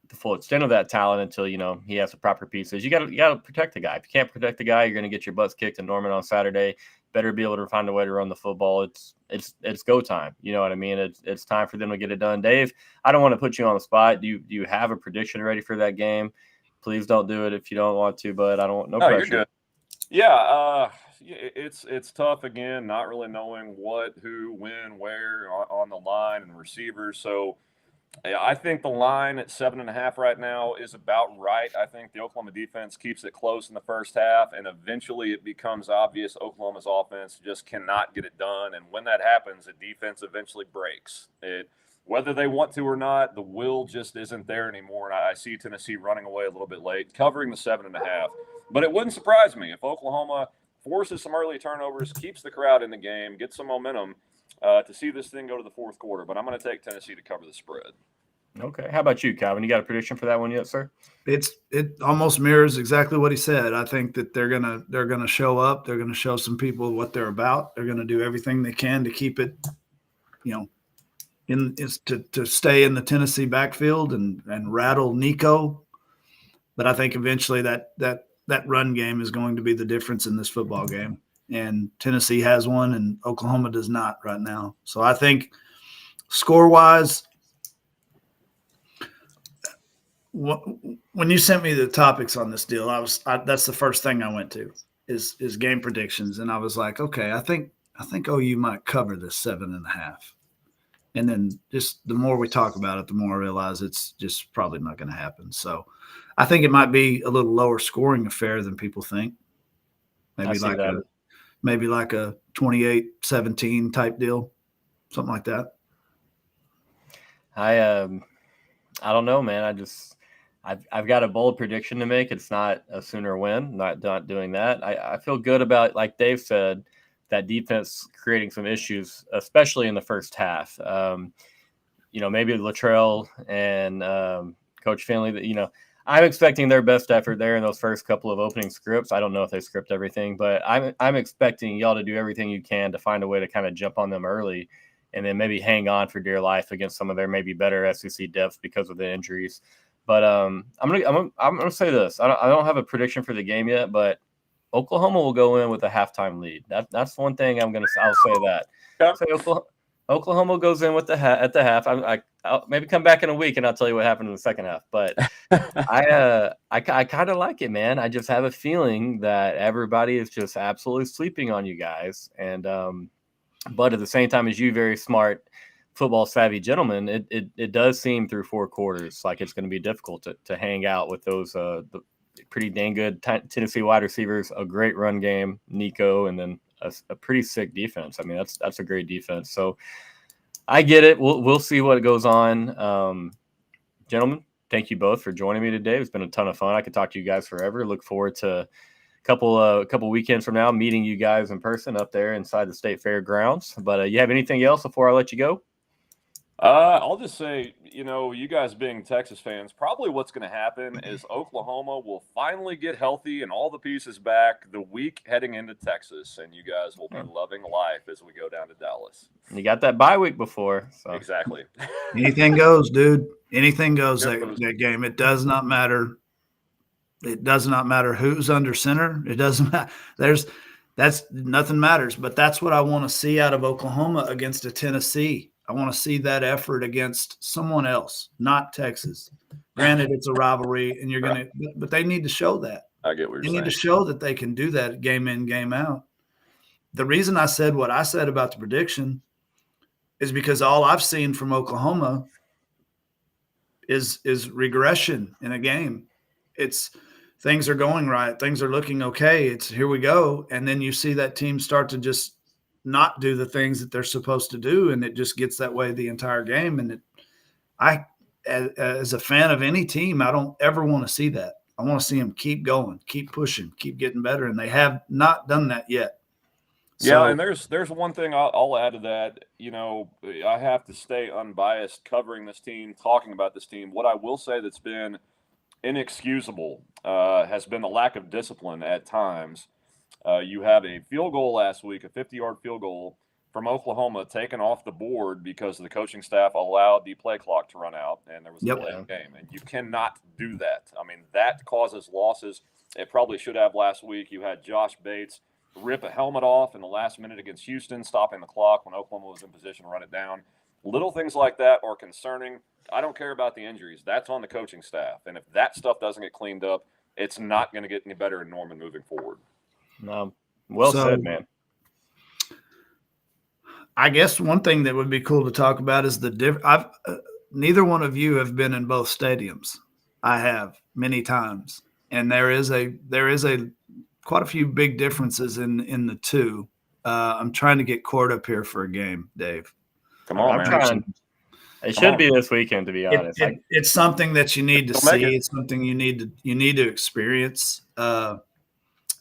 the full extent of that talent until he has the proper pieces. You got to protect the guy. If you can't protect the guy, you're going to get your butts kicked in Norman on Saturday. Better be able to find a way to run the football. It's go time. You know what I mean? It's time for them to get it done. Dave, I don't want to put you on the spot. Do you have a prediction ready for that game? Please don't do it if you don't want to, but I don't want no pressure. You're good. Yeah, it's tough again, not really knowing what, who, when, where on the line and receivers. So I think the line at 7.5 right now is about right. I think the Oklahoma defense keeps it close in the first half, and eventually it becomes obvious Oklahoma's offense just cannot get it done. And when that happens, the defense eventually breaks. Whether they want to or not, the will just isn't there anymore. And I see Tennessee running away a little bit late, covering the 7.5. But it wouldn't surprise me if Oklahoma forces some early turnovers, keeps the crowd in the game, gets some momentum. to see this thing go to the fourth quarter, but I'm going to take Tennessee to cover the spread. Okay. How about you, Calvin? You got a prediction for that one yet, sir? It almost mirrors exactly what he said. I think that they're gonna show up. They're gonna show some people what they're about. They're gonna do everything they can to keep it, to stay in the Tennessee backfield and rattle Nico. But I think eventually that run game is going to be the difference in this football game. And Tennessee has one, and Oklahoma does not right now. So I think score-wise, when you sent me the topics on this deal, that's the first thing I went to is game predictions, and I was like, okay, I think OU might cover this 7.5. And then just the more we talk about it, the more I realize it's just probably not going to happen. So I think it might be a little lower scoring affair than people think. Maybe like a 28-17 type deal, something like that. I don't know, man. I've got a bold prediction to make. It's not a Sooner win. Not doing that. I feel good about, like Dave said, that defense creating some issues, especially in the first half. Maybe Luttrell and Coach Finley. I'm expecting their best effort there in those first couple of opening scripts. I don't know if they script everything, but I'm expecting y'all to do everything you can to find a way to kind of jump on them early, and then maybe hang on for dear life against some of their maybe better SEC depth because of the injuries. But I'm gonna say this. I don't have a prediction for the game yet, but Oklahoma will go in with a halftime lead. That's one thing I'll say that. Yeah. So Oklahoma goes in with at the half. I'll maybe come back in a week and I'll tell you what happened in the second half. But I kind of like it, man. I just have a feeling that everybody is just absolutely sleeping on you guys, and but at the same time as you, very smart, football savvy gentlemen, it does seem through four quarters like it's going to be difficult to hang out with those the pretty dang good Tennessee wide receivers, a great run game, Nico, and then a pretty sick defense. I mean, that's a great defense. So I get it. We'll see what goes on. Gentlemen, thank you both for joining me today. It's been a ton of fun. I could talk to you guys forever. Look forward to a couple weekends from now meeting you guys in person up there inside the State Fairgrounds. But you have anything else before I let you go? I'll just say, you guys being Texas fans, probably what's going to happen is Oklahoma will finally get healthy and all the pieces back the week heading into Texas, and you guys will be loving life as we go down to Dallas. You got that bye week before. So. Exactly. Anything goes, dude. Anything goes that game. It does not matter. It does not matter who's under center. It doesn't matter. Nothing matters. But that's what I want to see out of Oklahoma against a Tennessee. I want to see that effort against someone else, not Texas. Granted, it's a rivalry, and but they need to show that. I get what you're saying. They need to show that they can do that game in, game out. The reason I said what I said about the prediction is because all I've seen from Oklahoma is regression in a game. It's things are going right. Things are looking okay. It's here we go. And then you see that team start to just not do the things that they're supposed to do, and it just gets that way the entire game. And as a fan of any team, I don't ever want to see that. I want to see them keep going, keep pushing, keep getting better, and they have not done that yet. Yeah, and there's one thing I'll add to that. I have to stay unbiased covering this team, talking about this team. What I will say that's been inexcusable has been the lack of discipline at times. You have a field goal last week, a 50-yard field goal from Oklahoma taken off the board because the coaching staff allowed the play clock to run out, and there was a delay in the game. And you cannot do that. I mean, that causes losses. It probably should have last week. You had Josh Bates rip a helmet off in the last minute against Houston, stopping the clock when Oklahoma was in position to run it down. Little things like that are concerning. I don't care about the injuries. That's on the coaching staff. And if that stuff doesn't get cleaned up, it's not going to get any better in Norman moving forward. Well said, man. I guess one thing that would be cool to talk about is neither one of you have been in both stadiums. I have many times, and there is quite a few big differences in the two. I'm trying to get Cord up here for a game, Dave. Come on, I'm trying. It should be this weekend, to be honest. It's something that you need to see. It's something you need to experience.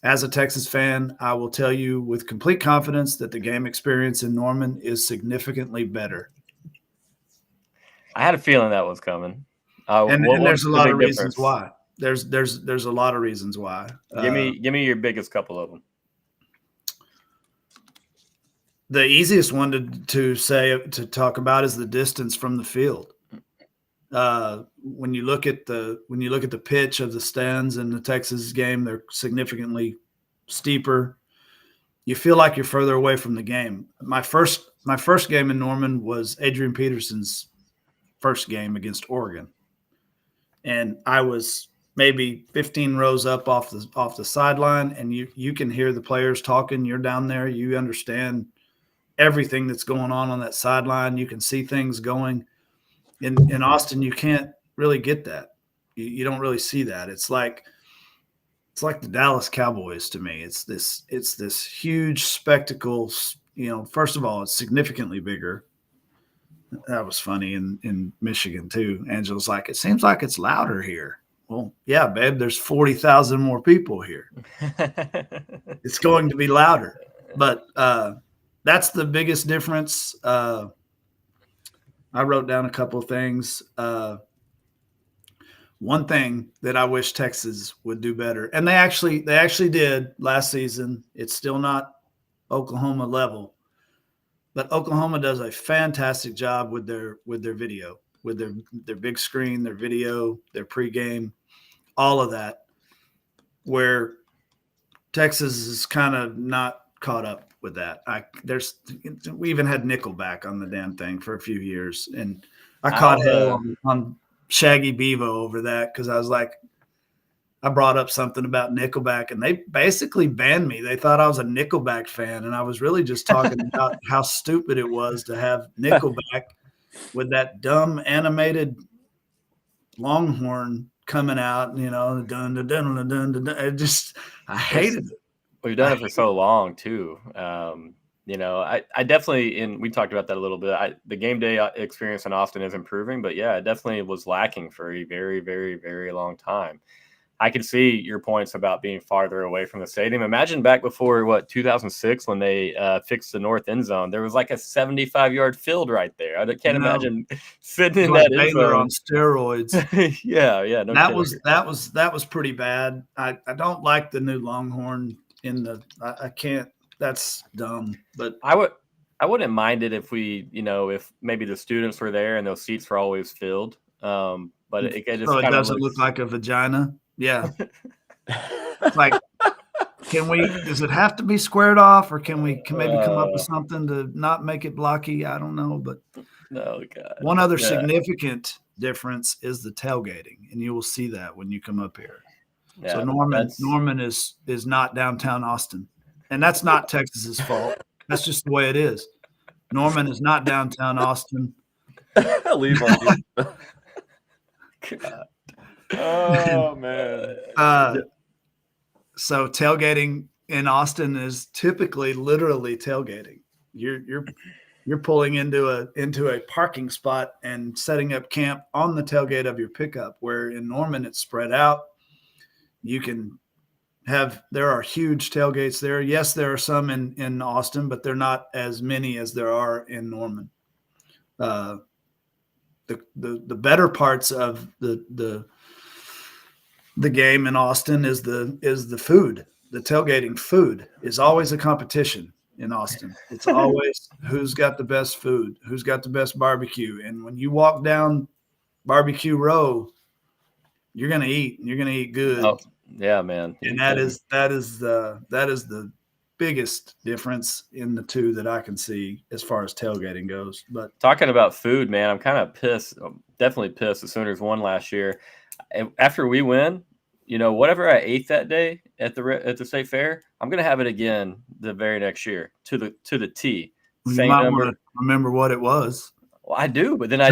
as a Texas fan, I will tell you with complete confidence that the game experience in Norman is significantly better. I had a feeling that was coming. And there's a lot of reasons difference? why. There's a lot of reasons why. Give me your biggest couple of them. The easiest one to talk about is the distance from the field. When you look at the pitch of the stands in the Texas game, they're significantly steeper. You feel like you're further away from the game. My first game in Norman was Adrian Peterson's first game against Oregon, and I was maybe 15 rows up off the sideline, and you can hear the players talking. You're down there, you understand everything that's going on that sideline. You can see things going. In Austin, you can't really get that. You don't really see that. It's like the Dallas Cowboys to me. It's this huge spectacle. First of all, it's significantly bigger. That was funny in Michigan too. Angela's like, it seems like it's louder here. Well, yeah, babe, there's 40,000 more people here. It's going to be louder. But that's the biggest difference. I wrote down a couple of things. One thing that I wish Texas would do better, and they actually did last season. It's still not Oklahoma level, but Oklahoma does a fantastic job with their video, with their big screen, their video, their pregame, all of that. Where Texas is kind of not caught up with that. We even had Nickelback on the damn thing for a few years, and I caught hell on Shaggy Bevo over that because I was like, I brought up something about Nickelback, and they basically banned me. They thought I was a Nickelback fan, and I was really just talking about how stupid it was to have Nickelback with that dumb animated Longhorn coming out, dun dun dun dun dun dun. I hated it. We've done it for so long too. I definitely, and we talked about that a little bit. The game day experience in Austin is improving, but yeah, it definitely was lacking for a very, very, very long time. I can see your points about being farther away from the stadium. Imagine back before 2006 when they fixed the north end zone. There was like a 75-yard field right there. I can't imagine sitting in that end zone on steroids. yeah. No, that was pretty bad. I don't like the new Longhorn I can't. That's dumb. But I wouldn't mind it if if maybe the students were there and those seats were always filled. But it just so it doesn't look like a vagina. Yeah. It's like, does it have to be squared off, or can maybe come up with something to not make it blocky? I don't know. But no, God. One other significant difference is the tailgating, and you will see that when you come up here. Yeah, so Norman is not downtown Austin, and that's not Texas's fault. That's just the way it is. Norman is not downtown Austin. Leave on God. Oh man. So tailgating in Austin is typically literally tailgating. You're pulling into a parking spot and setting up camp on the tailgate of your pickup, where in Norman it's spread out. There are huge tailgates there. Yes, there are some in Austin, but they're not as many as there are in Norman. The better parts of the game in Austin is the food. The tailgating food is always a competition in Austin. It's always who's got the best food, who's got the best barbecue. And when you walk down Barbecue Row, you're gonna eat, and you're gonna eat good. Oh, yeah, man. And that is the biggest difference in the two that I can see as far as tailgating goes. But talking about food, man, I'm kind of pissed. I'm definitely pissed. The Sooners won last year. After we win, whatever I ate that day at the state fair, I'm gonna have it again the very next year to the T. Same number. Remember what it was. Well, I do, but then I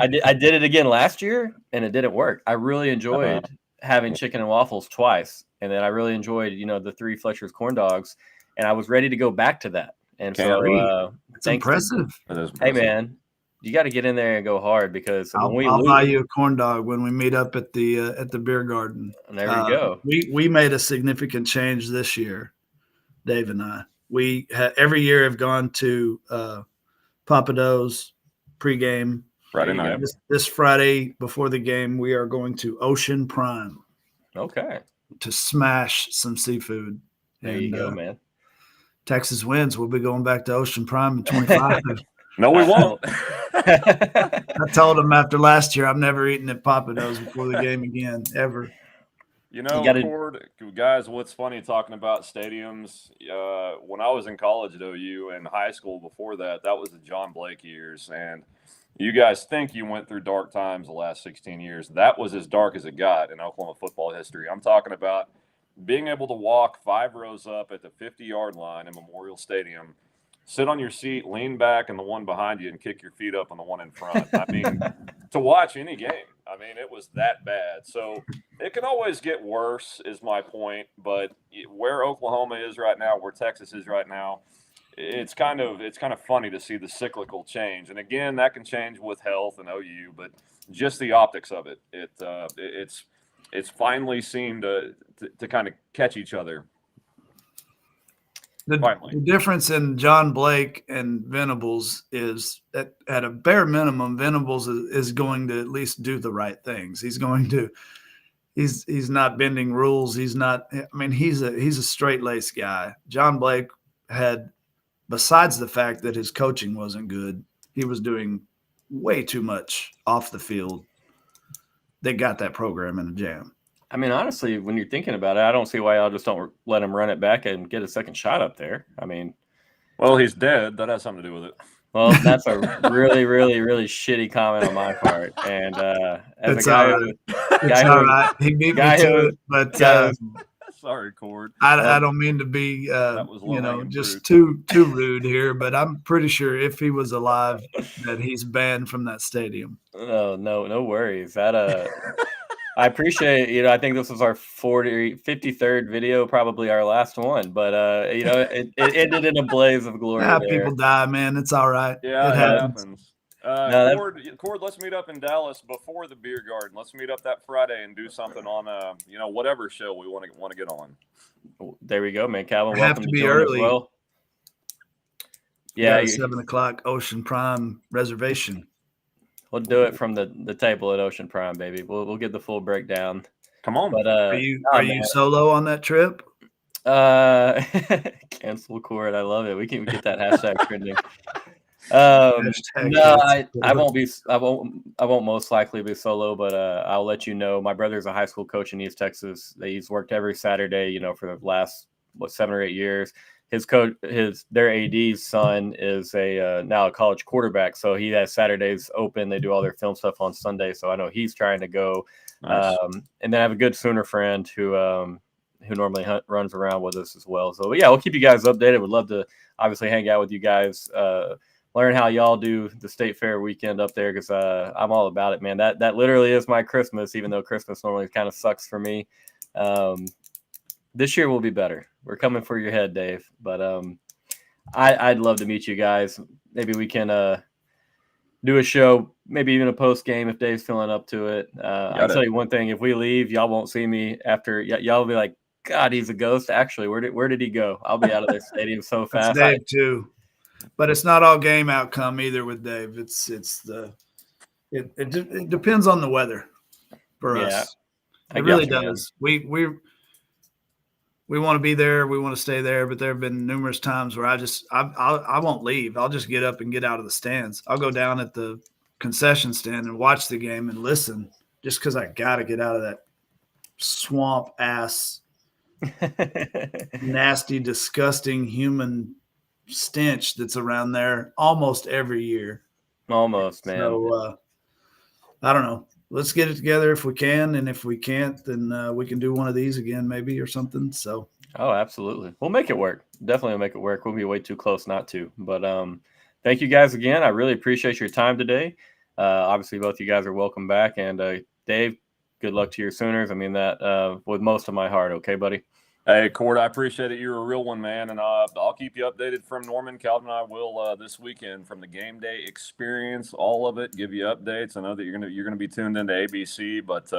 did it again last year, and it didn't work. I really enjoyed having chicken and waffles twice, and then I really enjoyed the 3 Fletcher's corn dogs, and I was ready to go back to that. And so it's impressive. Hey man, you got to get in there and go hard because when we I'll lose, buy you a corn dog when we meet up at the beer garden. and there we go. We made a significant change this year, Dave and I. We every year have gone to Papa Do's pregame. Friday night. This Friday before the game, we are going to Ocean Prime. Okay. To smash some seafood. There you go, man. Texas wins. We'll be going back to Ocean Prime in 25. No, we won't. I told him after last year, I'm never eating at Papa Do's before the game again, ever. You know, Cord, guys, what's funny talking about stadiums, when I was in college at OU and high school before that, that was the John Blake years. And you guys think you went through dark times the last 16 years. That was as dark as it got in Oklahoma football history. I'm talking about being able to walk 5 rows up at the 50-yard line in Memorial Stadium, sit on your seat, lean back, and the one behind you, and kick your feet up on the one in front. I mean, to watch any game, I mean, it was that bad. So it can always get worse, is my point. But where Oklahoma is right now, where Texas is right now, it's kind of funny to see the cyclical change. And again, that can change with health and OU, but just the optics of it, it's finally seemed to kind of catch each other. The difference in John Blake and Venables is at a bare minimum, Venables is going to at least do the right things. He's not bending rules. He's a straight-laced guy. John Blake had, besides the fact that his coaching wasn't good, he was doing way too much off the field. They got that program in a jam. I mean, honestly, when you're thinking about it, I don't see why y'all just don't let him run it back and get a second shot up there. I mean, well, he's dead. That has something to do with it. Well, that's a really, really, really shitty comment on my part. And as it's a guy, all right. He beat me to it, but sorry, Cord. I don't mean to be just too rude here, but I'm pretty sure if he was alive, that he's banned from that stadium. Oh, no worries. That I appreciate, I think this was our 53rd video, probably our last one, but it ended in a blaze of glory. People die, man. It's all right. Yeah, it happens. Cord, let's meet up in Dallas before the beer garden. Let's meet up that Friday and do something on whatever show we want to get on. There we go, man. Calvin, welcome to be early. Well. Yeah, 7:00 Ocean Prime reservation. We'll do it from the table at Ocean Prime, baby. We'll get the full breakdown. Come on. But are you solo on that trip? Cancel Cord. I love it. We can get that hashtag trending. No, I won't be. I won't most likely be solo, but I'll let you know. My brother's a high school coach in East Texas. He's worked every Saturday, for the last 7 or 8 years. Their AD's son is now a college quarterback, so he has Saturdays open. They do all their film stuff on Sunday, so I know he's trying to go. Nice. And then I have a good Sooner friend who normally runs around with us as well. So yeah, we'll keep you guys updated. Would love to obviously hang out with you guys, learn how y'all do the State Fair weekend up there, because I'm all about it, man. That literally is my Christmas, even though Christmas normally kind of sucks for me. This year will be better. We're coming for your head, Dave. But I'd love to meet you guys. Maybe we can do a show, maybe even a post game if Dave's feeling up to it. I'll tell you one thing: if we leave, y'all won't see me after. Y'all will be like, "God, he's a ghost." Actually, where did he go? I'll be out of the stadium so fast. It's Dave too, but it's not all game outcome either with Dave. It depends on the weather for us. It really does. We want to be there. We want to stay there. But there have been numerous times where I won't leave. I'll just get up and get out of the stands. I'll go down at the concession stand and watch the game and listen, just because I got to get out of that swamp ass, nasty, disgusting human stench that's around there almost every year. Almost, man. So I don't know. Let's get it together if we can, and if we can't, then we can do one of these again, maybe, or something. So, oh, absolutely, we'll make it work. Definitely make it work. We'll be way too close not to. But thank you guys again. I really appreciate your time today. Obviously, both you guys are welcome back. And Dave, good luck to your Sooners. I mean that with most of my heart. Okay, buddy. Hey, Cord, I appreciate it. You're a real one, man, and I'll keep you updated from Norman. Calvin and I will this weekend from the game day experience, all of it. Give you updates. I know that you're gonna be tuned into ABC, but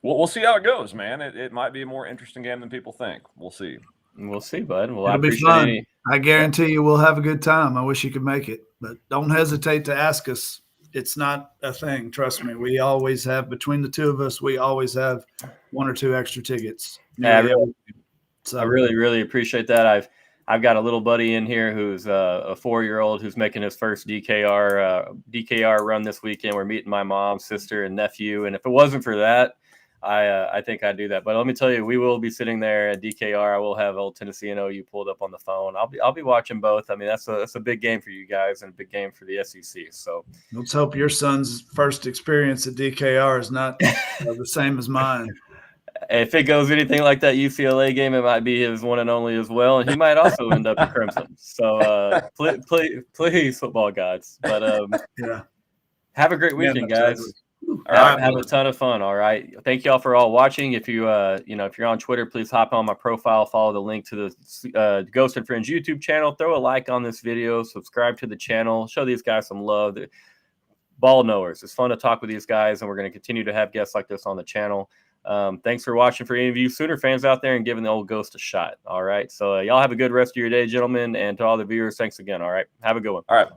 we'll see how it goes, man. It might be a more interesting game than people think. We'll see. We'll see, bud. Well, It'll I be appreciate fun. it. I guarantee you we'll have a good time. I wish you could make it, but don't hesitate to ask us. It's not a thing. Trust me. We always have, between the two of us, we always have 1 or 2 extra tickets. Yeah, I really appreciate that. I've got a little buddy in here who's a 4-year-old who's making his first DKR run this weekend. We're meeting my mom, sister, and nephew. And if it wasn't for that, I think I'd do that. But let me tell you, we will be sitting there at DKR. I will have Old Tennessee and OU pulled up on the phone. I'll be watching both. I mean, that's a big game for you guys and a big game for the SEC. So let's hope your son's first experience at DKR is not the same as mine. If it goes anything like that UCLA game, it might be his one and only as well, and he might also end up in Crimson. So please, football gods. But yeah, have a great weekend, guys. All right, have a ton of fun. All right, thank you all for all watching. If you if you're on Twitter, please hop on my profile, follow the link to the Ghost and Friends YouTube channel, throw a like on this video, subscribe to the channel, show these guys some love. Ball knowers, it's fun to talk with these guys, and we're going to continue to have guests like this on the channel. Thanks for watching. For any of you Sooner fans out there and giving the old Ghost a shot. All right. So y'all have a good rest of your day, gentlemen. And to all the viewers, thanks again. All right. Have a good one. All right.